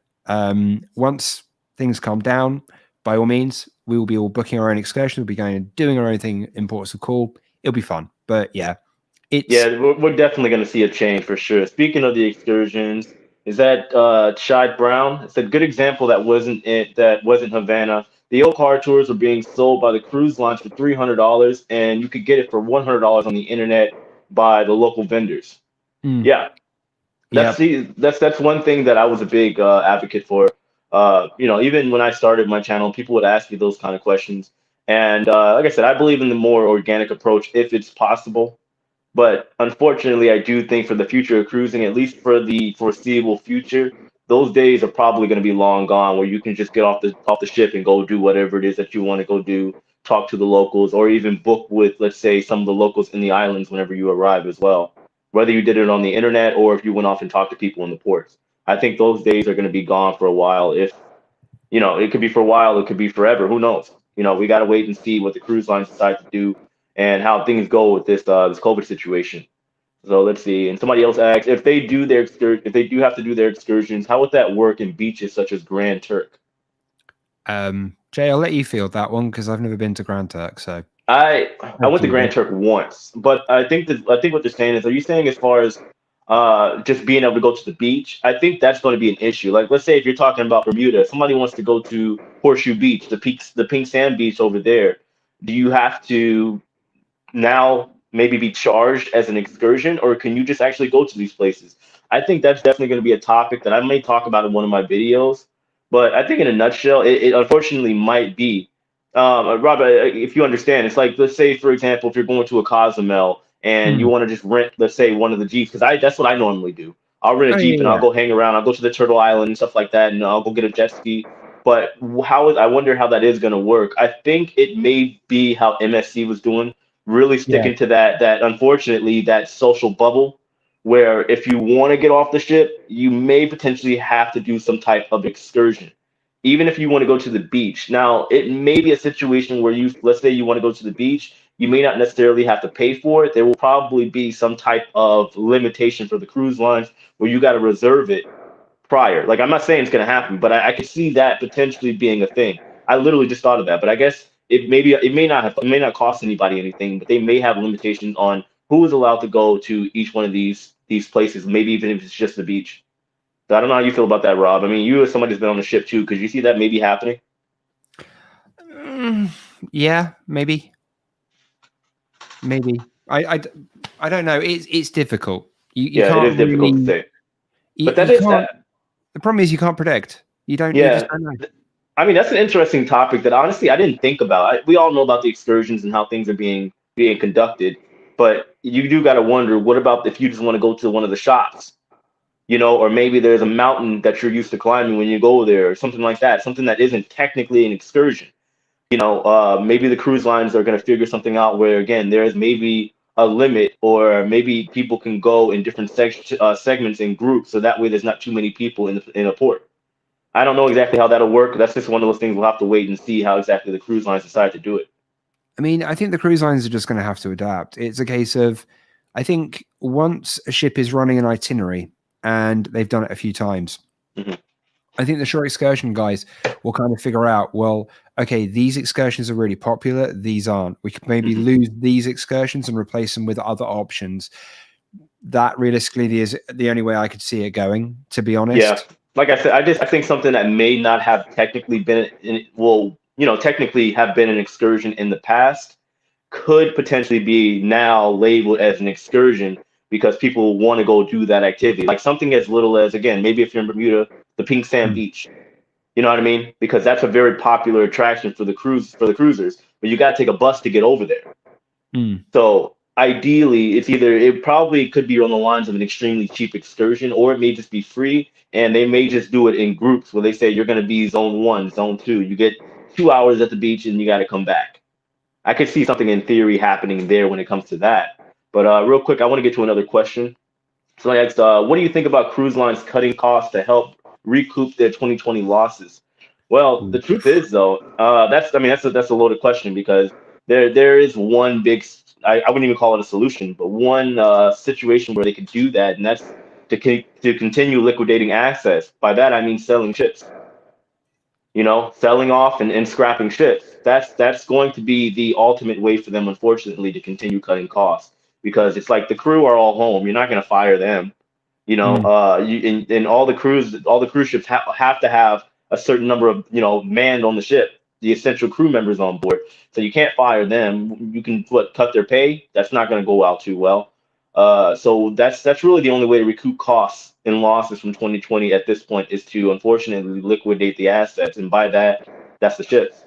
Once things calm down, by all means, we will be all booking our own excursions. We'll be going and doing our own thing in ports of call. It'll be fun. But yeah, we're definitely going to see a change for sure. Speaking of the is that Shide Brown? It's a good example that wasn't Havana. The old car tours were being sold by the cruise lines for $300, and you could get it for $100 on the internet by the local vendors. Mm. Yeah, Yep. that's one thing that I was a big advocate for. Even when I started my channel, people would ask me those kind of questions, and like I said, I believe in the more organic approach if it's possible. But unfortunately, I do think for the future of cruising, at least for the foreseeable future, those days are probably going to be long gone where you can just get off the ship and go do whatever it is that you want to go do, talk to the locals, or even book with, let's say, some of the locals in the islands whenever you arrive as well. Whether you did it on the internet or if you went off and talked to people in the ports. I think those days are going to be gone for a while. If it could be for a while, it could be forever. Who knows? We got to wait and see what the cruise lines decide to do and how things go with this COVID situation. So let's see. And somebody else asked if they do have to do their excursions, how would that work in beaches such as Grand Turk? Jay, I'll let you field that one because I've never been to Grand Turk. So I over went to to you, Grand bud. Turk once, but I think what they're saying is, are you saying as far as just being able to go to the beach? I think that's going to be an issue. Like, let's say if you're talking about Bermuda, if somebody wants to go to Horseshoe Beach, the pink sand beach over there. Do you have to now maybe be charged as an excursion, or can you just actually go to these places? I think that's definitely going to be a topic that I may talk about in one of my videos. But I think in a nutshell, it unfortunately might be. Robert, if you understand, it's like, let's say, for example, if you're going to a Cozumel and you Mm. want to just rent, let's say, one of the Jeeps, because that's what I normally do. I'll rent a Oh Jeep and yeah, I'll yeah. go hang around. I'll go to the Turtle Island and stuff like that, and I'll go get a jet ski. But I wonder how that is going to work. I think it may be how MSC was doing, really Yeah. sticking to that unfortunately that social bubble where if you want to get off the ship, you may potentially have to do some type of excursion. Even if you want to go to the beach. Now, it may be a situation where let's say you want to go to the beach, you may not necessarily have to pay for it. There will probably be some type of limitation for the cruise lines where you got to reserve it prior. Like, I'm not saying it's going to happen, but I could see that potentially being a thing. I literally just thought of that, but I guess it may not cost anybody anything, but they may have limitations on who is allowed to go to each one of these places. Maybe even if it's just the beach. So I don't know how you feel about that, Rob. I mean, you as somebody who's been on the ship too, could you see that maybe happening? Mm, yeah, maybe, maybe. I don't know. It's difficult. You Yeah, it can't is difficult to really. say, but You that is can't. The problem is you can't predict. You just yeah. don't know. I mean, that's an interesting topic that honestly I didn't think about. We all know about the excursions and how things are being conducted, but you do got to wonder, what about if you just want to go to one of the shops, or maybe there's a mountain that you're used to climbing when you go there, or something like that, something that isn't technically an excursion. Maybe the cruise lines are going to figure something out where again there is maybe a limit, or maybe people can go in different segments in groups, so that way there's not too many people in a port. I don't know exactly how that'll work. That's just one of those things we'll have to wait and see how exactly the cruise lines decide to do it. I mean, I think the cruise lines are just going to have to adapt. It's a case of, I think once a ship is running an itinerary, and they've done it a few times, Mhm. I think the short excursion guys will kind of figure out, well, okay, these excursions are really popular, these aren't. We could maybe Mhm. lose these excursions and replace them with other options. That realistically is the only way I could see it going, to be Yeah, honest. like I said, I think something that may not have technically been will technically have been an excursion in the past could potentially be now labeled as an excursion because people want to go do that activity. Like something as little as, again, maybe if you're in Bermuda, the pink sand Mm. beach. You know what I mean? Because that's a very popular attraction for the cruisers, but you got to take a bus to get over there. Mm. So ideally, it probably could be on the lines of an extremely cheap excursion, or it may just be free, and they may just do it in groups where they say you're going to be zone one, zone two. You get 2 hours at the beach and you got to come back. I could see something in theory happening there when it comes to that. But real quick, I want to get to another question. So I asked, what do you think about cruise lines cutting costs to help recoup their 2020 losses? Well, the truth is, though, that's a loaded question because there is one I wouldn't even call it a solution, but one situation where they could do that, and that's to continue liquidating assets. By that I mean selling ships, selling off and scrapping ships. That's going to be the ultimate way for them, unfortunately, to continue cutting costs because it's like the crew are all home. You're not going to fire them. Mm. And all the cruise ships have to have a certain number of manned on the ship. the essential crew members on board. So you can't fire them. You can cut their pay. That's not going to go out too well. So that's really the only way to recoup costs and losses from 2020 at this point is to unfortunately liquidate the assets, and by that, that's the ships.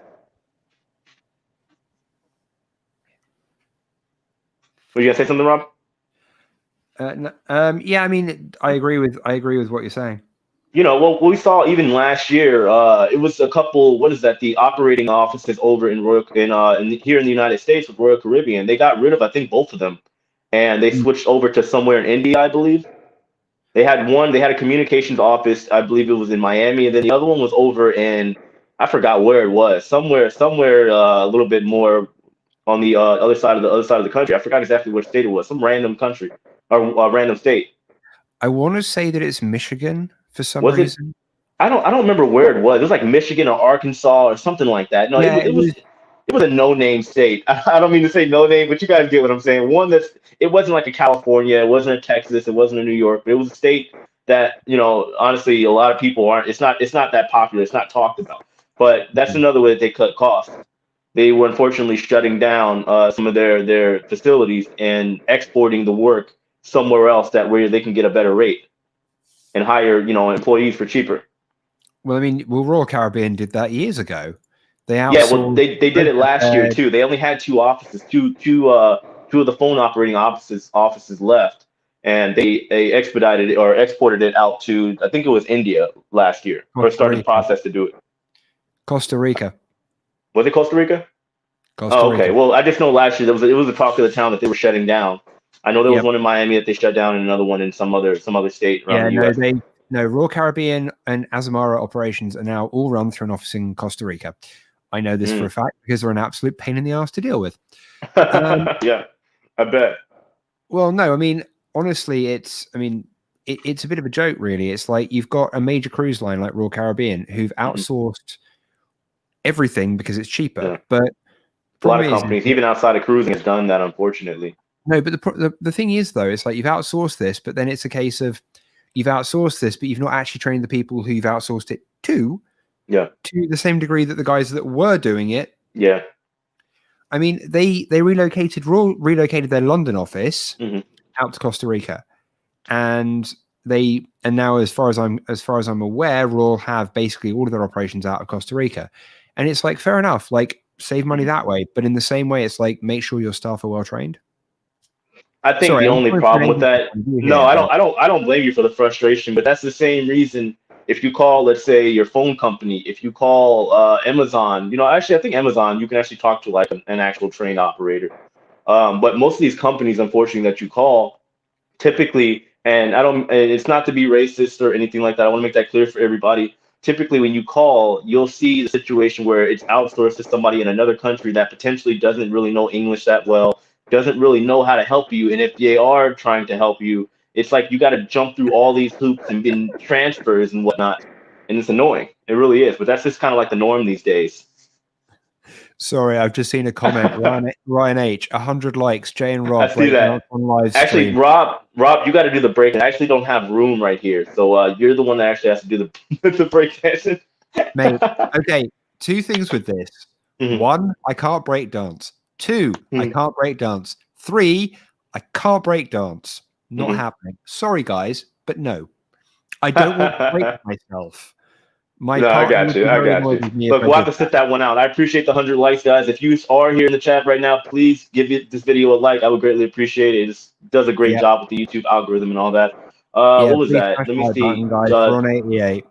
Were you gonna say something, Rob? Yeah, I mean, I agree with what you're saying. Well, we saw even last year, it was a couple. What is that? The operating offices over here in the United States with Royal Caribbean. They got rid of, I think, both of them, and they switched over to somewhere in India, I believe. They had one. They had a communications office, I believe it was in Miami, and then the other one was over in, I forgot where it was. Somewhere a little bit more on the other side of the country. I forgot exactly what state it was. Some random country or random state. I want to say that it's Michigan for some Was it? reason. I don't remember where it was. It was like Michigan or Arkansas or something like that. No, Yeah, it was a no name state. I don't mean to say no name, but you guys get what I'm saying. One that's it wasn't like a California, it wasn't a Texas, it wasn't a New York, but it was a state that honestly a lot of people aren't. It's not that popular. It's not talked about. But that's another way that they cut costs. They were unfortunately shutting down some of their facilities and exporting the work somewhere else that where they can get a better rate and hire employees for cheaper. Well, I mean, Royal Caribbean did that years ago. They Yeah, well, outsourced. they did it last year too. They only had two offices, two of the phone operating offices left, and they expedited it or exported it out to, I think it was India last year, or Costa started the Rica. process to do it. Costa Rica. Was it Costa Rica? Costa Oh, okay. Rica. Well, I just know last year it was a talk of the town that they were shutting down. I know there was Yep. one in Miami that they shut down, and another one in some other state around Yeah, the U.S. no, Royal Caribbean and Azamara operations are now all run through an office in Costa Rica. I know this for a fact because they're an absolute pain in the ass to deal with. Yeah, I bet. Well, no, I mean, honestly, it's a bit of a joke, really. It's like you've got a major cruise line like Royal Caribbean who've outsourced everything because it's cheaper. Yeah. But A lot of companies, even outside of cruising, has done that, unfortunately. No, but the thing is, though, it's like you've outsourced this, but then it's a case of you've outsourced this, but you've not actually trained the people who you've outsourced it to. Yeah. To the same degree that the guys that were doing it. Yeah. I mean, they relocated their London office out to Costa Rica, and now, as far as I'm aware, Royal have basically all of their operations out of Costa Rica, and it's like fair enough, like save money that way, but in the same way, it's like make sure your staff are well trained. I think the only problem with that, no, I don't blame you for the frustration, but that's the same reason. If you call, let's say, your phone company, if you call Amazon, actually, I think Amazon, you can actually talk to like an actual trained operator. But most of these companies, unfortunately, that you call, typically, and it's not to be racist or anything like that. I want to make that clear for everybody. Typically, when you call, you'll see the situation where it's outsourced to somebody in another country that potentially doesn't really know English that well, doesn't really know how to help you. And if they are trying to help you, it's like you got to jump through all these hoops and get transfers and whatnot. And it's annoying. It really is. But that's just kind of like the norm these days. Sorry, I've just seen a comment. Ryan H, 100 likes. Jay and Rob. I see that. On live actually, stream. Rob, you got to do the break. I actually don't have room right here, so you're the one that actually has to do the break dancing. Mate, okay. Two things with this. One, I can't break dance. Two, I can't break dance. Three, I can't break dance. Not happening. Sorry, guys, but no. I don't want to break myself. I got you. Look, we'll have to sit that one out. I appreciate the 100 likes, guys. If you are here in the chat right now, please give this video a like. I would greatly appreciate it. It does a great job with the YouTube algorithm and all that. What was that? Let me see. Guys, we're on 88.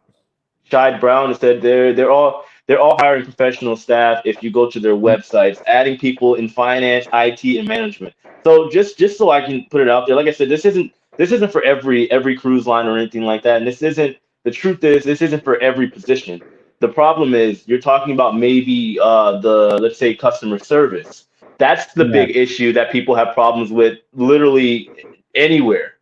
Shide Brown said they're all hiring professional staff. If you go to their websites, adding people in finance, IT, and management. So just so I can put it out there, like I said, this isn't for every cruise line or anything like that, and this isn't. The truth is, this isn't for every position. The problem is you're talking about maybe let's say customer service. That's the big issue that people have problems with literally anywhere.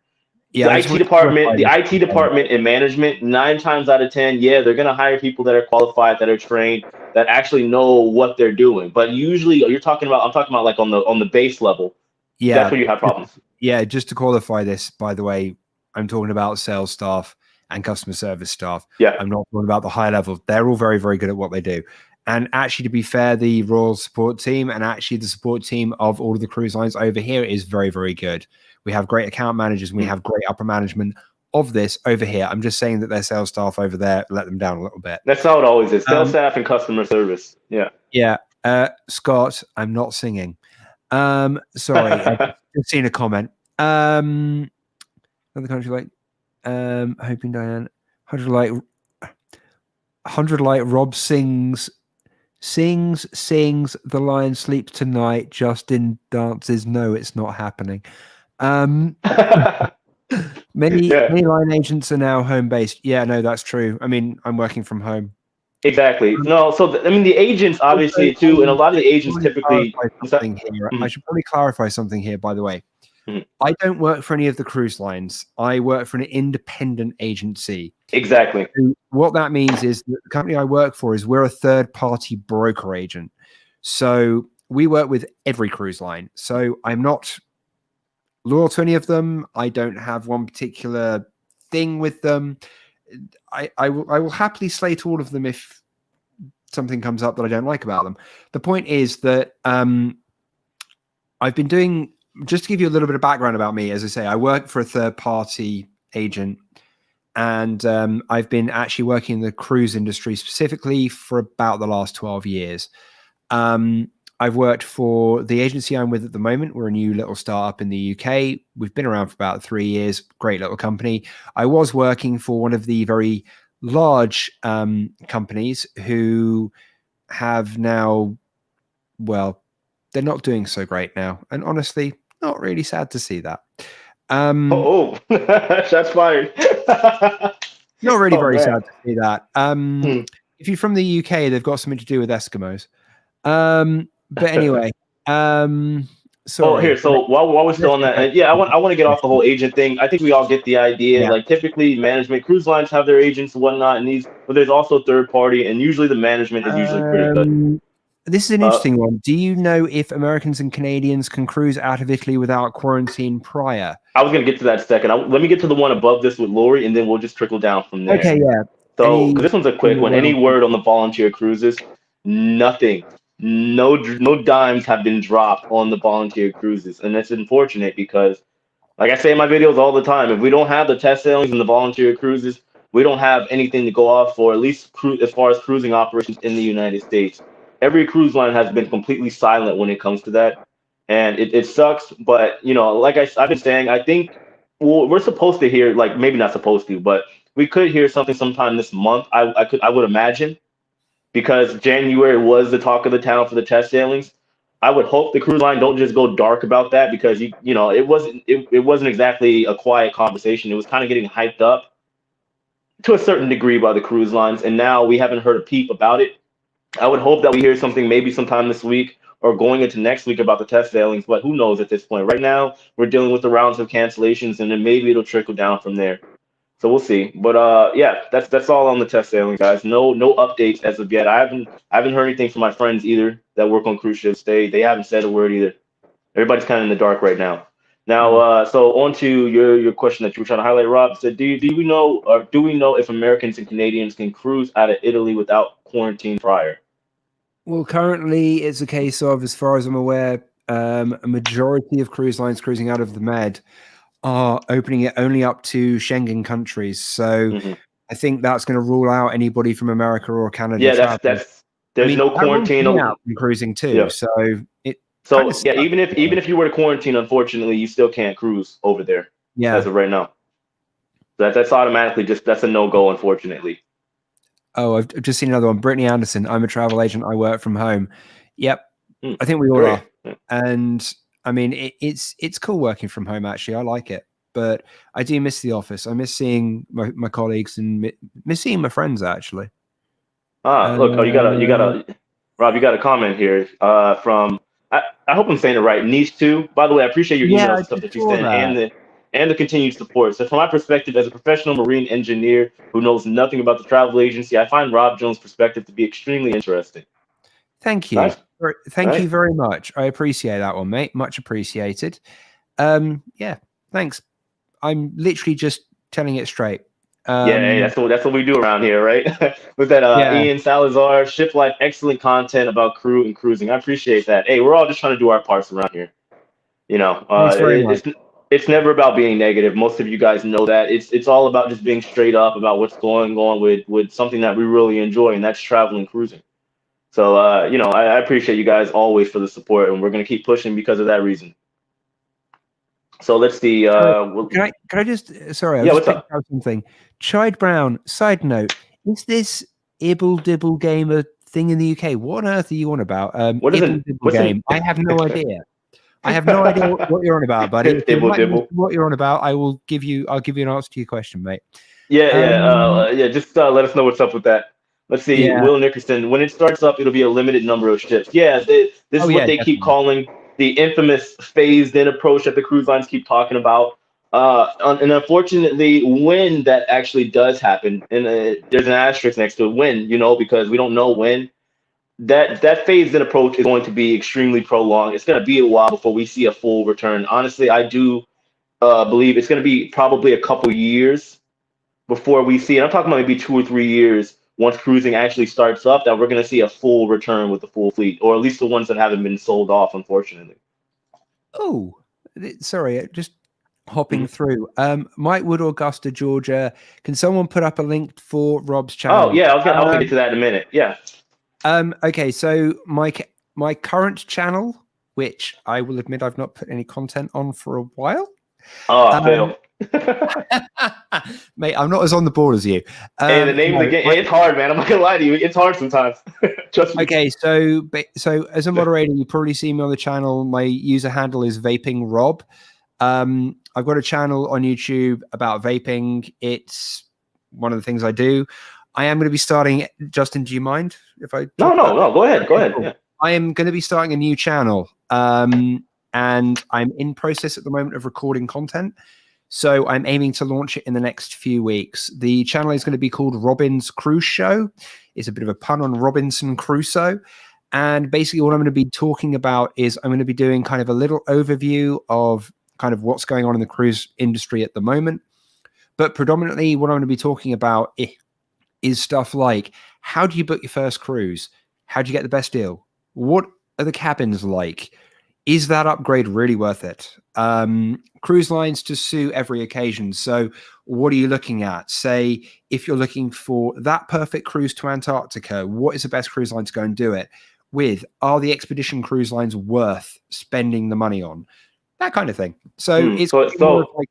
Yeah, the IT department and management, 9 times out of 10, they're going to hire people that are qualified, that are trained, that actually know what they're doing. But usually I'm talking about like on the base level. Yeah, that's where you have problems. Yeah, just to qualify this, by the way, I'm talking about sales staff and customer service staff. Yeah. I'm not talking about the high level. They're all very, very good at what they do. And actually, to be fair, the Royal support team and actually the support team of all of the cruise lines over here is very, very good. We have great account managers and we have great upper management of this over here. I'm just saying that their sales staff over there let them down a little bit. That's how it always is. Sales staff and customer service. Yeah. Yeah. Scott, I'm not singing. Sorry, I've just seen a comment. Another country like hoping Diane 100 like Rob sings the lion sleeps tonight. Justin dances. No, it's not happening. Many line agents are now home based. Yeah, no, that's true. I mean, I'm working from home. Exactly. No, so I mean, the agents obviously too, and a lot of the agents typically. I should probably clarify something here, by the way. I don't work for any of the cruise lines. I work for an independent agency. Exactly. And what that means is that the company I work for we're a third-party broker agent. So we work with every cruise line. So I'm not loyal to any of them. I don't have one particular thing with them. I will happily slate all of them if something comes up that I don't like about them. The point is that I've been doing, just to give you a little bit of background about me, as I say, I work for a third-party agent, and I've been actually working in the cruise industry specifically for about the last 12 years. I've worked for the agency I'm with at the moment. We're a new little startup in the UK. We've been around for about 3 years. Great little company. I was working for one of the very large companies who have now, well, they're not doing so great now. And honestly, not really sad to see that. That's fired. Not really very sad to see that. If you're from the UK, they've got something to do with Eskimos. But anyway, sorry. Oh, here. So while we're still on that, I want to get off the whole agent thing. I think we all get the idea. Yeah. Like typically, management cruise lines have their agents and whatnot, and but there's also third party, and usually the management is usually pretty good. This is an interesting one. Do you know if Americans and Canadians can cruise out of Italy without quarantine prior? I was going to get to that second. Let me get to the one above this with Lori, and then we'll just trickle down from there. Okay, yeah. So this one's a quick one. Any word on the volunteer cruises? Nothing. No dimes have been dropped on the volunteer cruises, and it's unfortunate because, like I say in my videos all the time, if we don't have the test sailings and the volunteer cruises, we don't have anything to go off for, at least as far as cruising operations in the United States. Every cruise line has been completely silent when it comes to that, and it sucks. But like I've been saying, I think we're supposed to hear, like maybe not supposed to, but we could hear something sometime this month. I would imagine. Because January was the talk of the town for the test sailings. I would hope the cruise line don't just go dark about that, because it wasn't exactly a quiet conversation. It was kind of getting hyped up to a certain degree by the cruise lines, and now we haven't heard a peep about it. I would hope that we hear something maybe sometime this week or going into next week about the test sailings, but who knows at this point. Right now, we're dealing with the rounds of cancellations, and then maybe it'll trickle down from there. So we'll see. But that's all on the test sailing, guys. No updates as of yet. I haven't heard anything from my friends either that work on cruise ships. They haven't said a word either. Everybody's kind of in the dark right now. Now, so on to your question that you were trying to highlight, Rob. Said, do we know if Americans and Canadians can cruise out of Italy without quarantine prior? Well, currently it's a case of, as far as I'm aware, a majority of cruise lines cruising out of the Med are opening it only up to Schengen countries. So I think that's going to rule out anybody from America or Canada. Yeah, there's no quarantine out cruising too. Yeah. So even if you were to quarantine, unfortunately, you still can't cruise over there. Yeah, as of right now. That's automatically that's a no-go, unfortunately. Oh, I've just seen another one. Brittany Anderson. I'm a travel agent. I work from home. Yep. I think we all are. And I mean, it's cool working from home, actually. I like it. But I do miss the office. I miss seeing my colleagues and miss seeing my friends, actually. Look, you got a comment here from, I hope I'm saying it right, Niche 2. By the way, I appreciate your email stuff that you sent and the continued support. So from my perspective, as a professional marine engineer who knows nothing about the travel agency, I find Rob Jones' perspective to be extremely interesting. Thank you. Nice. Thank you very much. I appreciate that one, mate. Much appreciated. Yeah, thanks. I'm literally just telling it straight. Yeah, hey, that's what we do around here, right? With that Yeah, Ian Salazar, Ship Life, excellent content about crew and cruising. I appreciate that. Hey, we're all just trying to do our parts around here. You know, thanks very much. it's never about being negative. Most of you guys know that. It's all about just being straight up about what's going on with something that we really enjoy, and that's traveling cruising. So I appreciate you guys always for the support, and we're gonna keep pushing because of that reason. So let's see. Sorry, can I just sorry, I Yeah, just what's picked up? out something. Chide Brown, side note, is this Ibble Dibble game a thing in the UK? What on earth are you on about? What is Ibble it? Dibble What's game. in? I have no idea. I have no idea what you're on about, buddy. If you Dibble enlighten me as dibble. to what you're on about, I'll give you an answer to your question, mate. Yeah, yeah, Um, yeah. Just let us know what's up with that. Let's see. yeah. Will Nickerson. When it starts up, it'll be a limited number of ships. Yeah, this Oh is what yeah, they keep definitely. calling the infamous phased-in approach that the cruise lines keep talking about. And unfortunately, when that actually does happen, and there's an asterisk next to it, when, because we don't know when that phased-in approach is going to be extremely prolonged. It's going to be a while before we see a full return. Honestly, I do believe it's going to be probably a couple years before we see, and I'm talking about maybe 2 or 3 years once cruising actually starts up, that we're going to see a full return with the full fleet, or at least the ones that haven't been sold off, unfortunately. Oh, sorry, just hopping Mhm. through. Mike Wood, Augusta, Georgia. Can someone put up a link for Rob's Oh channel? yeah, I'll get to that in a minute. Yeah. Okay, so my current channel, which I will admit I've not put any content on for a while. Oh, Um, fail. mate, I'm not as on the board as you. Hey, the name of the No, game. It's hard, man. I'm not gonna lie to you. It's hard sometimes. Trust me. okay, so as a moderator, you probably see me on the channel. My user handle is Vaping Rob. I've got a channel on YouTube about vaping. It's one of the things I do. I am going to be starting. Justin, do you mind if I No, talk no, about no. Go that? ahead. Go Okay, ahead. cool. Yeah. I am going to be starting a new channel, and I'm in process at the moment of recording content. So I'm aiming to launch it in the next few weeks. The channel is going to be called Robin's Cruise Show. It's a bit of a pun on Robinson Crusoe. And basically what I'm going to be talking about is I'm going to be doing kind of a little overview of kind of what's going on in the cruise industry at the moment. But predominantly what I'm going to be talking about is stuff like, how do you book your first cruise? How do you get the best deal? What are the cabins like? Is that upgrade really worth it? Cruise lines to suit every occasion. So what are you looking at? Say, if you're looking for that perfect cruise to Antarctica, what is the best cruise line to go and do it with? Are the expedition cruise lines worth spending the money on? That kind of thing. So Mm. it's So more of so like,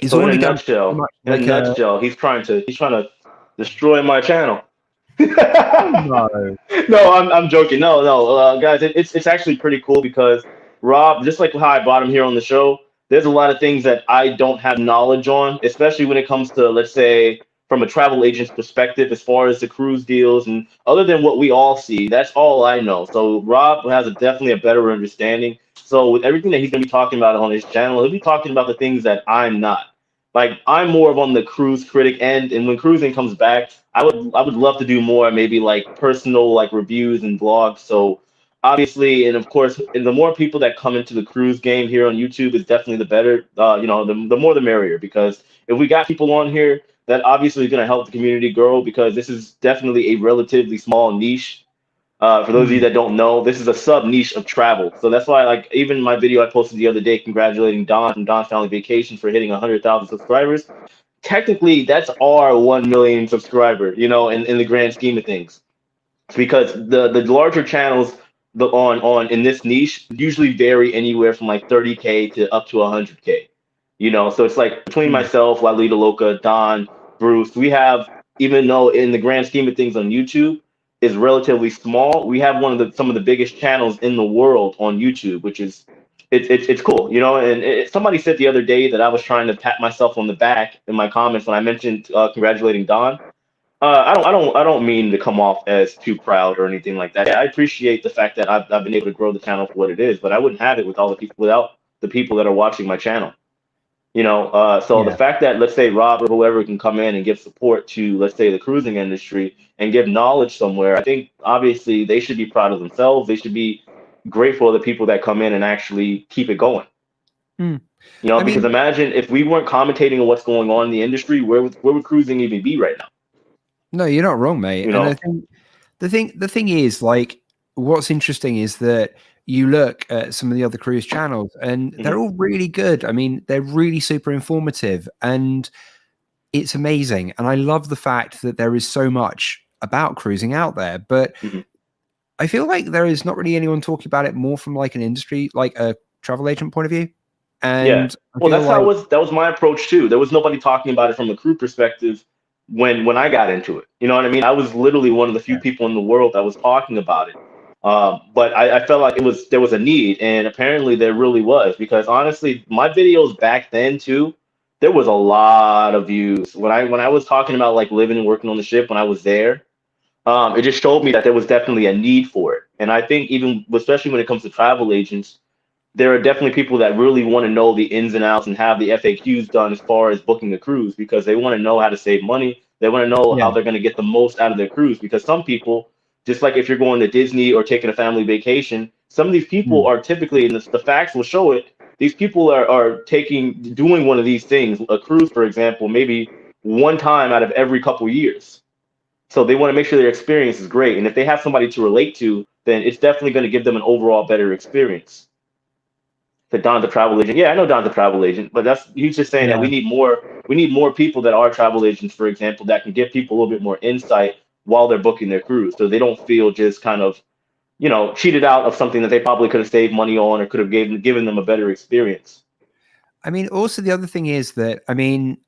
it's so all in going a to be done pretty nutshell, much like a, he's trying to destroy my channel. oh no. No, I'm joking. No, no, guys, it's actually pretty cool because Rob, just like how I brought him here on the show, there's a lot of things that I don't have knowledge on, especially when it comes to, let's say, from a travel agent's perspective, as far as the cruise deals, and other than what we all see, that's all I know. So Rob has definitely a better understanding. So with everything that he's gonna be talking about on his channel, he'll be talking about the things that I'm not. Like I'm more of on the cruise critic end, and when cruising comes back, I would love to do more, maybe like personal like reviews and blogs. So obviously, and of course, and the more people that come into the cruise game here on YouTube is definitely the better. The more the merrier, because if we got people on here, that obviously is going to help the community grow, because this is definitely a relatively small niche. For those of you Hmm. that don't know, this is a sub niche of travel. So that's why, like, even my video I posted the other day congratulating Don from Don's Family Vacation for hitting 100,000 subscribers. Technically, that's our 1 million subscriber, in the grand scheme of things. It's because the larger channels on in this niche usually vary anywhere from like 30K to up to 100K. So it's like between Hmm. myself, Lalita Loca, Don, Bruce, we have, even though in the grand scheme of things on YouTube is relatively small, we have some of the biggest channels in the world on YouTube, which is it's cool, And somebody said the other day that I was trying to pat myself on the back in my comments when I mentioned congratulating Don. I don't mean to come off as too proud or anything like that. I appreciate the fact that I've been able to grow the channel for what it is, but I wouldn't have it without the people that are watching my channel. So the Yeah. fact that, let's say, Rob or whoever can come in and give support to, let's say, the cruising industry and give knowledge somewhere, I think obviously they should be proud of themselves. They should be grateful of the people that come in and actually keep it going. Hmm. You know, I because mean, imagine if we weren't commentating on what's going on in the industry, where would cruising even be right now? no, you're not wrong, mate. You And I know. think the thing is, like, what's interesting is that you look at some of the other cruise channels and they're Hmm. all really good. I mean, they're really super informative and it's amazing. And I love the fact that there is so much about cruising out there. But Hmm. I feel like there is not really anyone talking about it more from like an industry, like a travel agent point of view. Yeah. And I Well, feel that's how like, it was. That was my approach too. There was nobody talking about it from a crew perspective when I got into it. You know what I mean? I was literally one of the few yeah, people in the world that was talking about it. But I felt like there was a need, and apparently there really was, because honestly, my videos back then too, there was a lot of views when I was talking about like living and working on the ship when I was there. It just showed me that there was definitely a need for it, and I think even especially when it comes to travel agents, there are definitely people that really want to know the ins and outs and have the FAQs done as far as booking a cruise, because they want to know how to save money. They want to know yeah, how they're going to get the most out of their cruise, because some people, just like if you're going to Disney or taking a family vacation, some of these people mm, are typically, and the facts will show it, these people are doing one of these things, a cruise, for example, maybe one time out of every couple years. So they want to make sure their experience is great. And if they have somebody to relate to, then it's definitely going to give them an overall better experience. To Don the travel agent. Yeah, I know Don the travel agent, but that's he's just saying that yeah. we need more people that are travel agents, for example, that can give people a little bit more insight while they're booking their cruise, so they don't feel just kind of, cheated out of something that they probably could have saved money on or could have given them a better experience. I mean, also the other thing is that, I mean,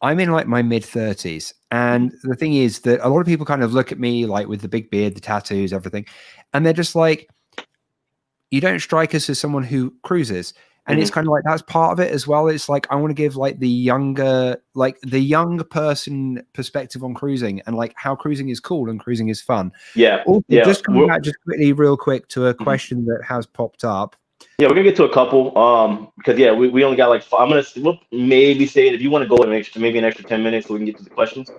I'm in like my mid 30s. Hmm. And the thing is that a lot of people kind of look at me like with the big beard, the tattoos, everything. And they're just like, you don't strike us as someone who cruises. And it's Hmm. kind of like that's part of it as well. It's like I want to give like the young person perspective on cruising and like how cruising is cool and cruising is fun. Yeah, Also, yeah. just coming back just quickly, real quick to a Mhm. question that has popped up. Yeah, we're gonna get to a couple. Because yeah, we only got like I'm gonna we'll maybe say it if you want to go maybe an extra 10 minutes so we can get to the questions.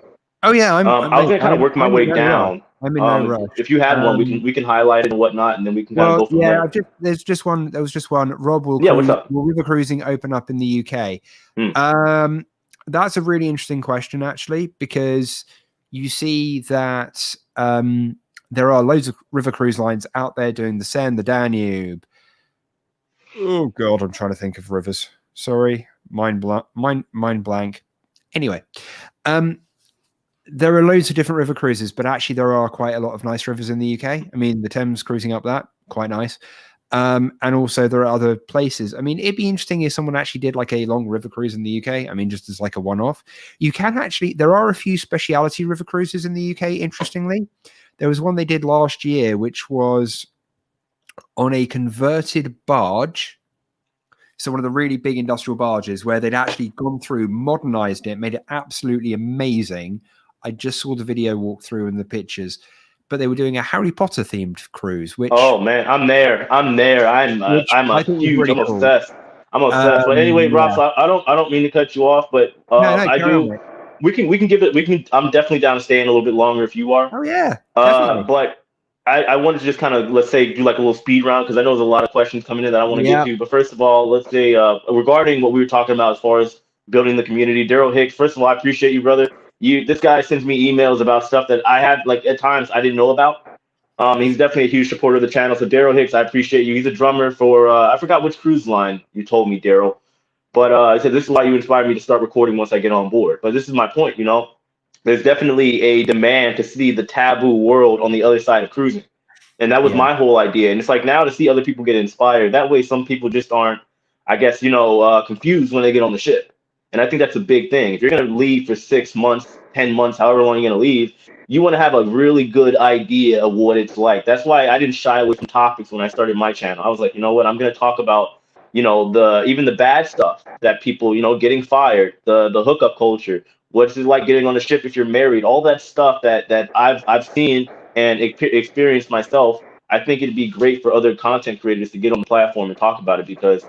Oh yeah, I was mate, gonna kind of work my I'm in way no rush. down. I'm in no If, rush. if you had one, we can highlight it and whatnot, and then we can kind of Well, go from yeah, there. there was just one. Rob, Yeah, what's up? will river cruising open up in the UK? Hmm. Um, that's a really interesting question, actually, because you see that there are loads of river cruise lines out there doing the Seine, the Danube. Oh God, I'm trying to think of rivers. Sorry, mind blank. Anyway, um, there are loads of different river cruises, but actually there are quite a lot of nice rivers in the UK. I mean, the Thames cruising up that, quite nice. And also there are other places. I mean, it'd be interesting if someone actually did like a long river cruise in the UK. I mean, just as like a one-off. You can actually, there are a few speciality river cruises in the UK, interestingly. There was one they did last year, which was on a converted barge. So one of the really big industrial barges where they'd actually gone through, modernized it, made it absolutely amazing. I just saw the video walk through and the pictures, but they were doing a Harry Potter themed cruise, Oh man, I'm there. I'm there. I'm uh, which I'm I a think was huge. really I'm cool. obsessed. I'm obsessed. But anyway, Ross, Yeah. I don't mean to cut you off, but No, no, I carry on, do. mate. We can give it. We can. I'm definitely down to stay in a little bit longer if you are. Oh yeah, definitely. But I wanted to just kind of, let's say, do like a little speed round, because I know there's a lot of questions coming in that I want to get Yeah, to. But first of all, let's say, regarding what we were talking about as far as building the community, Daryl Hicks. First of all, I appreciate you, brother. This guy sends me emails about stuff that I had, like, at times I didn't know about. He's definitely a huge supporter of the channel. So Daryl Hicks, I appreciate you. He's a drummer for I forgot which cruise line you told me, Daryl. But I said this is why you inspired me to start recording once I get on board. But this is my point, there's definitely a demand to see the taboo world on the other side of cruising. And that was yeah, my whole idea. And it's like now to see other people get inspired. That way, some people just aren't, I guess, confused when they get on the ship. And I think that's a big thing. If you're going to leave for 6 months, 10 months, however long you're going to leave, you want to have a really good idea of what it's like. That's why I didn't shy away from topics when I started my channel. I was like, you know what? I'm going to talk about, even the bad stuff that people, getting fired, the hookup culture, what's it like getting on the ship if you're married, all that stuff that I've seen and experienced myself. I think it'd be great for other content creators to get on the platform and talk about it, because,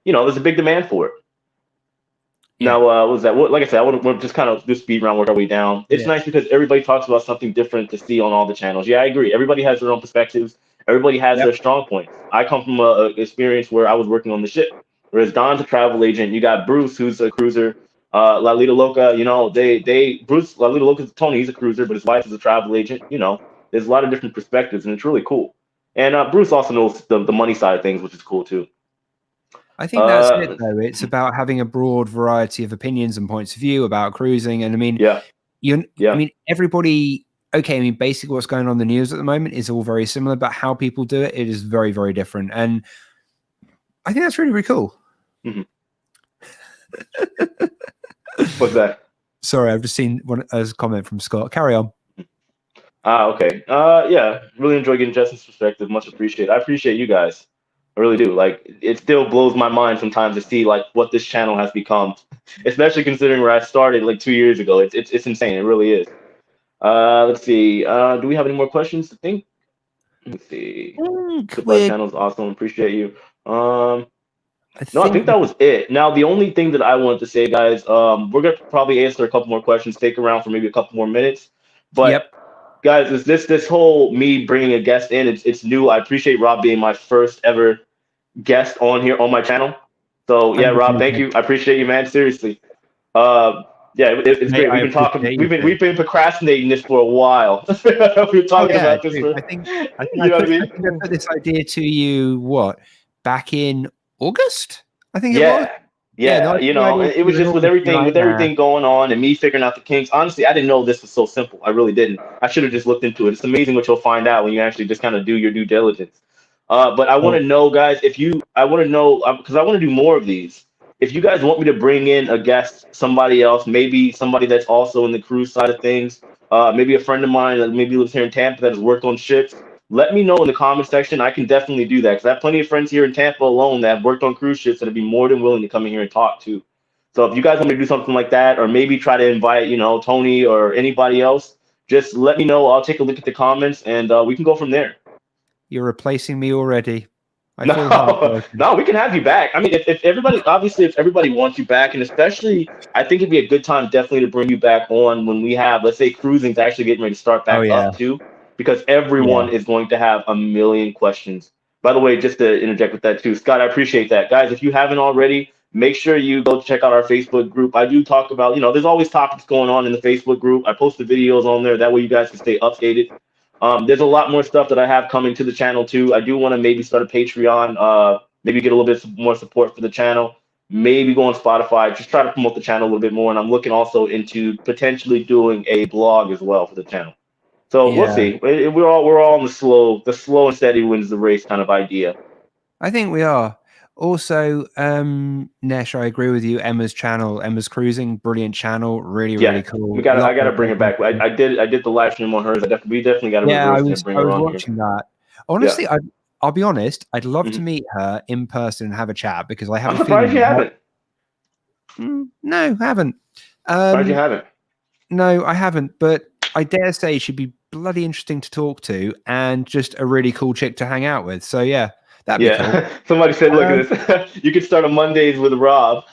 there's a big demand for it. yeah, Now, what was that? Like I said, I want to just kind of do speed round, work our way down. It's yeah, nice because everybody talks about something different to see on all the channels. Yeah, I agree. Everybody has their own perspectives. Everybody has yep, their strong points. I come from a experience where I was working on the ship. whereas Don's a travel agent. You got Bruce, who's a cruiser. Lalita Loca, Bruce Lalita Loca's Tony, he's a cruiser, but his wife is a travel agent. There's a lot of different perspectives, and it's really cool. And Bruce also knows the money side of things, which is cool too. I think that's it, though. It's about having a broad variety of opinions and points of view about cruising. And I mean, yeah, I mean, everybody. Okay, I mean, basically, what's going on in the news at the moment is all very similar, but how people do it, it is very, very different. And I think that's really, really cool. Mm-hmm. What's that? Sorry, I've just seen a comment from Scott. Carry on. Okay. Yeah, really enjoy getting Justin's perspective. Much appreciated. I appreciate you guys. I really do. Like, it still blows my mind sometimes to see like what this channel has become, especially considering where I started like 2 years ago. It's insane. It really is. Let's see. Do we have any more questions to think? Let's see. Supply channels, awesome. Appreciate you. I think that was it. Now, the only thing that I wanted to say, guys, we're gonna probably answer a couple more questions, take around for maybe a couple more minutes. But guys, is this whole me bringing a guest in? It's new. I appreciate Rob being my first ever guest on here on my channel. So yeah, Rob, thank you. I appreciate you, man. Seriously. Yeah, it's great. We've been talking. We've been procrastinating this for a while. We're talking about this. I think I put this idea to you back in August. I think it was. Yeah, it was just with everything going on and me figuring out the kinks. Honestly, I didn't know this was so simple. I really didn't. I should have just looked into it. It's amazing what you'll find out when you actually just kind of do your due diligence. But I want to know, guys, I want to know because I want to do more of these. If you guys want me to bring in a guest, somebody else, maybe somebody that's also in the cruise side of things, maybe a friend of mine that maybe lives here in Tampa that has worked on ships, let me know in the comment section. I can definitely do that because I have plenty of friends here in Tampa alone that have worked on cruise ships that'd be more than willing to come in here and talk to. So if you guys want me to do something like that, or maybe try to invite, Tony or anybody else, just let me know. I'll take a look at the comments and we can go from there. You're replacing me already. No, we can have you back. I mean, if everybody wants you back, and especially, I think it'd be a good time definitely to bring you back on when we have, let's say, cruising's actually getting ready to start back up too, because everyone is going to have a million questions. By the way, just to interject with that too, Scott, I appreciate that. Guys, if you haven't already, make sure you go check out our Facebook group. I do talk about, there's always topics going on in the Facebook group. I post the videos on there. That way you guys can stay updated. There's a lot more stuff that I have coming to the channel too. I do want to maybe start a Patreon, maybe get a little bit more support for the channel, maybe go on Spotify, just try to promote the channel a little bit more. And I'm looking also into potentially doing a blog as well for the channel. So we'll see. We're all on the slow and steady wins the race kind of idea. I think we are. Also, Nesh, I agree with you. Emma's channel, Emma's Cruising, brilliant channel, really cool. I gotta bring it back. I did the live stream on hers. We definitely got to reverse and bring her on. I was watching that. Honestly, I'll be honest. I'd love to meet her in person and have a chat because I have. I'm surprised you haven't. No, haven't. Surprised you haven't. No, I haven't. But I dare say she'd be bloody interesting to talk to and just a really cool chick to hang out with. So yeah. That'd be cool. Somebody said, look at this. You could start on Mondays with Rob.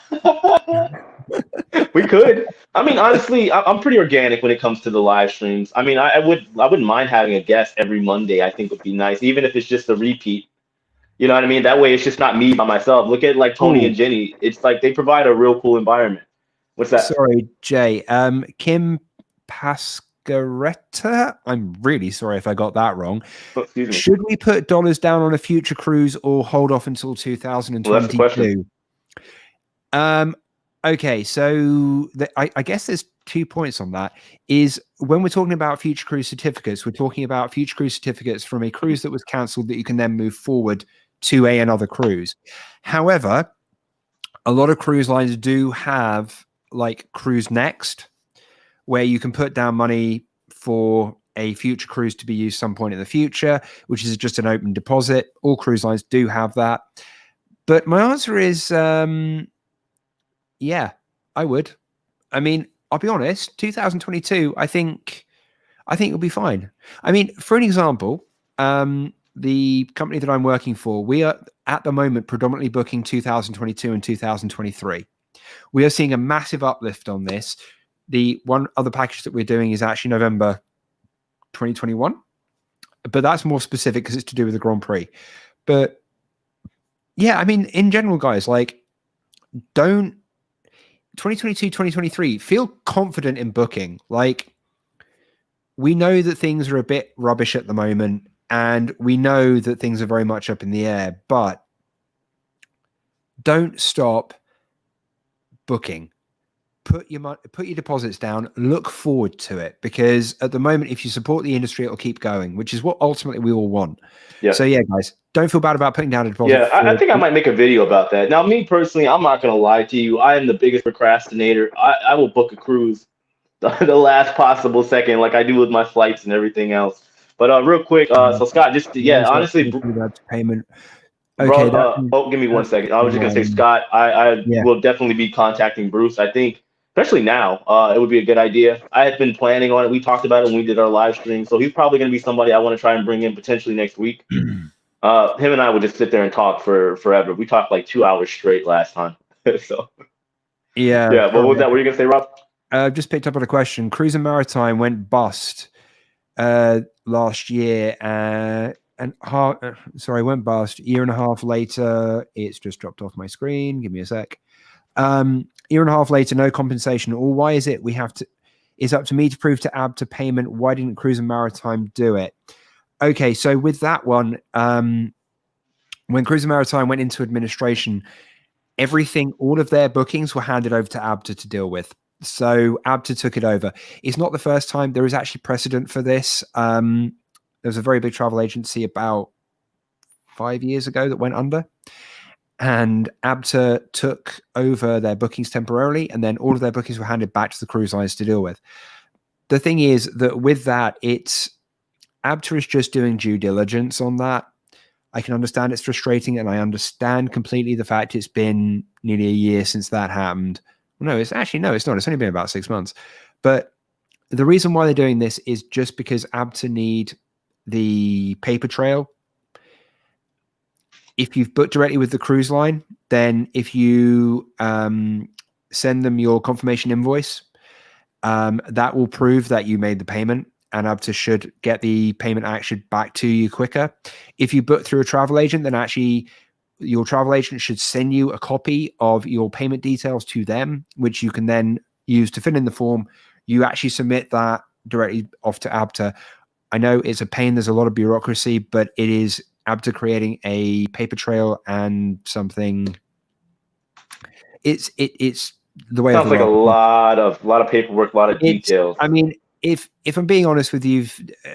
We could. I mean, honestly, I'm pretty organic when it comes to the live streams. I mean, I wouldn't mind having a guest every Monday. I think would be nice, even if it's just a repeat. You know what I mean? That way it's just not me by myself. Look at like Tony and Jenny. It's like they provide a real cool environment. What's that? Sorry, Jay. Kim Pascaretta. I'm really sorry if I got that wrong. Should we put dollars down on a future cruise or hold off until 2022? Well, that's the question. Okay, so I guess there's 2 points on that. Is when we're talking about future cruise certificates, we're talking about future cruise certificates from a cruise that was cancelled that you can then move forward to another cruise. However, a lot of cruise lines do have like Cruise Next, where you can put down money for a future cruise to be used some point in the future, which is just an open deposit. All cruise lines do have that. But my answer is, yeah, I would. I mean, I'll be honest, 2022, I think it'll be fine. I mean, for an example, the company that I'm working for, we are at the moment predominantly booking 2022 and 2023. We are seeing a massive uplift on this. The one other package that we're doing is actually November 2021, but that's more specific because it's to do with the Grand Prix. But yeah, I mean, in general, guys, like don't 2022, 2023, feel confident in booking. Like, we know that things are a bit rubbish at the moment, and we know that things are very much up in the air, but don't stop booking. Put your deposits down, look forward to it, because at the moment, if you support the industry, it'll keep going, which is what ultimately we all want. Yeah. So yeah, guys, don't feel bad about putting down a deposit. Yeah, I think I might make a video about that. Now, me personally, I'm not gonna lie to you. I am the biggest procrastinator. I will book a cruise the last possible second, like I do with my flights and everything else. But real quick, so Scott, just honestly, payment. bro. Okay, Give me 1 second. I was just gonna say, Scott, I yeah. will definitely be contacting Bruce. I think, especially now, it would be a good idea. I had been planning on it. We talked about it when we did our live stream, so he's probably gonna be somebody I want to try and bring in potentially next week. Him and I would just sit there and talk for forever. We talked like 2 hours straight last time. So yeah. What was that? What were you gonna say, Rob? Just picked up on a question. Cruise and Maritime went bust last year, went bust. Year and a half later, it's just dropped off my screen. Give me a sec. Year and a half later, no compensation. Or why is it it's up to me to prove to ABTA payment? Why didn't Cruise and Maritime do it? Okay, so with that one, when Cruise and Maritime went into administration, all of their bookings were handed over to ABTA to deal with. So ABTA took it over. It's not the first time. There is actually precedent for this. There was a very big travel agency about 5 years ago that went under, and ABTA took over their bookings temporarily, and then all of their bookings were handed back to the cruise lines to deal with. The thing is that with that, ABTA is just doing due diligence on that. I can understand it's frustrating, and I understand completely the fact it's been nearly a year since that happened. No, it's not. It's only been about 6 months. But the reason why they're doing this is just because ABTA need the paper trail. If you've booked directly with the cruise line, then if you send them your confirmation invoice, that will prove that you made the payment, and ABTA should get the payment action back to you quicker. If you book through a travel agent, then actually your travel agent should send you a copy of your payment details to them, which you can then use to fill in the form. You actually submit that directly off to ABTA. I know it's a pain. There's a lot of bureaucracy, but it is ABTA creating a paper trail and something. It's the way. Sounds like a lot of paperwork, a lot of details. I mean, if I'm being honest with you,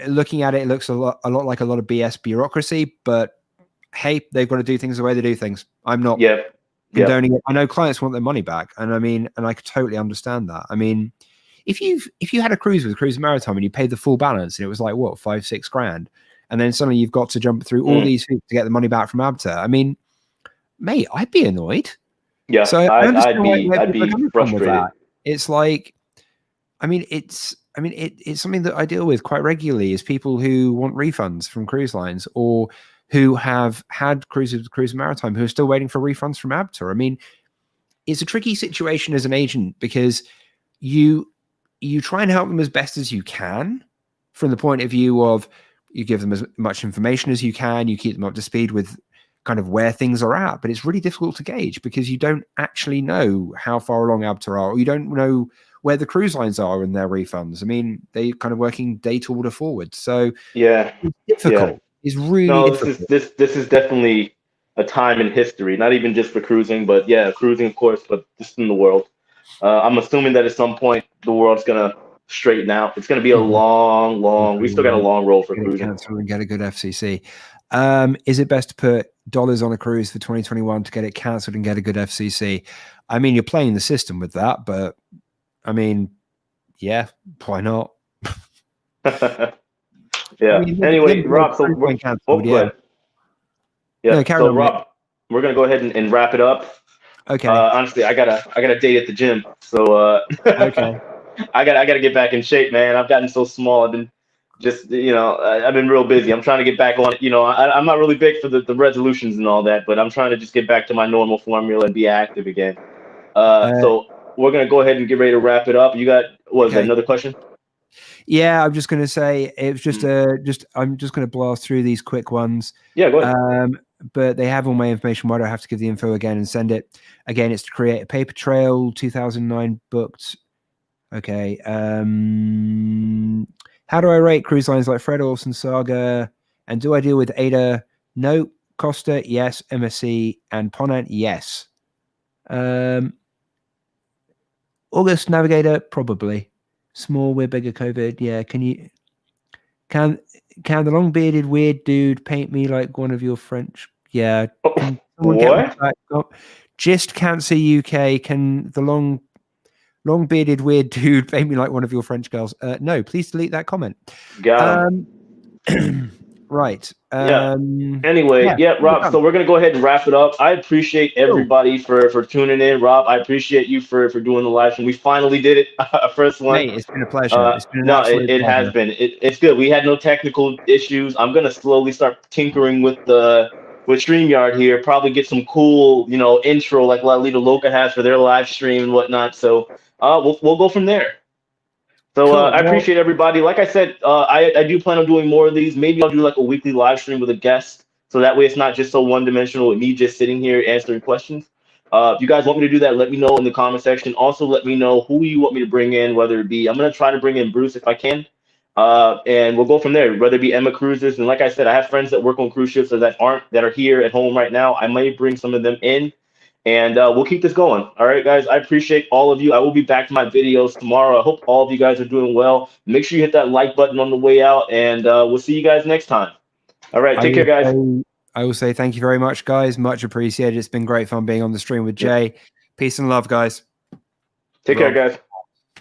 looking at it, it looks a lot like a lot of BS bureaucracy, but hey, they've got to do things the way they do things. I'm not condoning it. I know clients want their money back, and I could totally understand that. I mean, if you had a cruise with Cruise Maritime and you paid the full balance and it was like what, 5-6 grand, and then suddenly you've got to jump through all these hoops to get the money back from ABTA. I mean, mate, I'd be annoyed. Yeah, so I'd be frustrated. It's like, it's something that I deal with quite regularly, is people who want refunds from cruise lines, or who have had cruises with Cruise Maritime who are still waiting for refunds from ABTA. I mean, it's a tricky situation as an agent, because you try and help them as best as you can, from the point of view of you give them as much information as you can, you keep them up to speed with kind of where things are at, but it's really difficult to gauge because you don't actually know how far along ABTA are, or you don't know where the cruise lines are in their refunds. I mean, they're kind of working data order forward. So yeah, it's difficult. Yeah. It's really difficult. This is definitely a time in history, not even just for cruising, but cruising, of course, but just in the world. I'm assuming that at some point the world's gonna straighten out. It's gonna be a long. We still got a long road for cruising. Cancel and get a good FCC. Is it best to put dollars on a cruise for 2021 to get it cancelled and get a good FCC? I mean, you're playing the system with that, but I mean, yeah, why not? Yeah. I mean, anyway, Rob, so we're so Rob, we're gonna go ahead and wrap it up. Okay. Honestly, I got a date at the gym, so okay. I gotta get back in shape, man. I've gotten so small. I've been just I've been real busy. I'm trying to get back on it. I'm not really big for the resolutions and all that, but I'm trying to just get back to my normal formula and be active again. So we're gonna go ahead and get ready to wrap it up. You got another question? Yeah, I'm just going to say it was I'm just going to blast through these quick ones. Yeah, go ahead. but they have all my information. Why do I have to give the info again and send it? Again, it's to create a paper trail. 2009 booked. Okay. How do I rate cruise lines like Fred Olsen Saga? And do I deal with Ada? No. Costa? Yes. MSC and Ponant? Yes. August Navigator? Probably. Small, we're bigger COVID. Yeah. Can the long bearded weird dude paint me like one of your French? Yeah. Can someone get me What? back? Just Cancer UK. Can the long bearded weird dude paint me like one of your French girls? No, please delete that comment. Got him. Right. Yeah. Anyway, yeah, Rob. So we're gonna go ahead and wrap it up. I appreciate Cool. everybody for tuning in, Rob. I appreciate you for doing the live stream. We finally did it, first one. Mate, it's been a pleasure. It's been an No, it, absolute it has pleasure. been. It's good. We had no technical issues. I'm gonna slowly start tinkering with StreamYard here. Probably get some cool, intro like Lalita Loca has for their live stream and whatnot. So we'll go from there. So Cool. I Well, appreciate everybody. Like I said, I do plan on doing more of these. Maybe I'll do like a weekly live stream with a guest, so that way it's not just so one dimensional with me just sitting here answering questions. If you guys want me to do that, let me know in the comment section. Also, let me know who you want me to bring in. Whether it be, I'm gonna try to bring in Bruce if I can, and we'll go from there. Whether it be Emma Cruises, and like I said, I have friends that work on cruise ships that are here at home right now. I might bring some of them in and we'll keep this going. All right, guys. I appreciate all of you. I will be back to my videos tomorrow. I hope all of you guys are doing well. Make sure you hit that like button on the way out, and we'll see you guys next time. All right. Take care, guys. I will say thank you very much, guys. Much appreciated. It's been great fun being on the stream with Jay. Peace and love, guys. Take care, guys.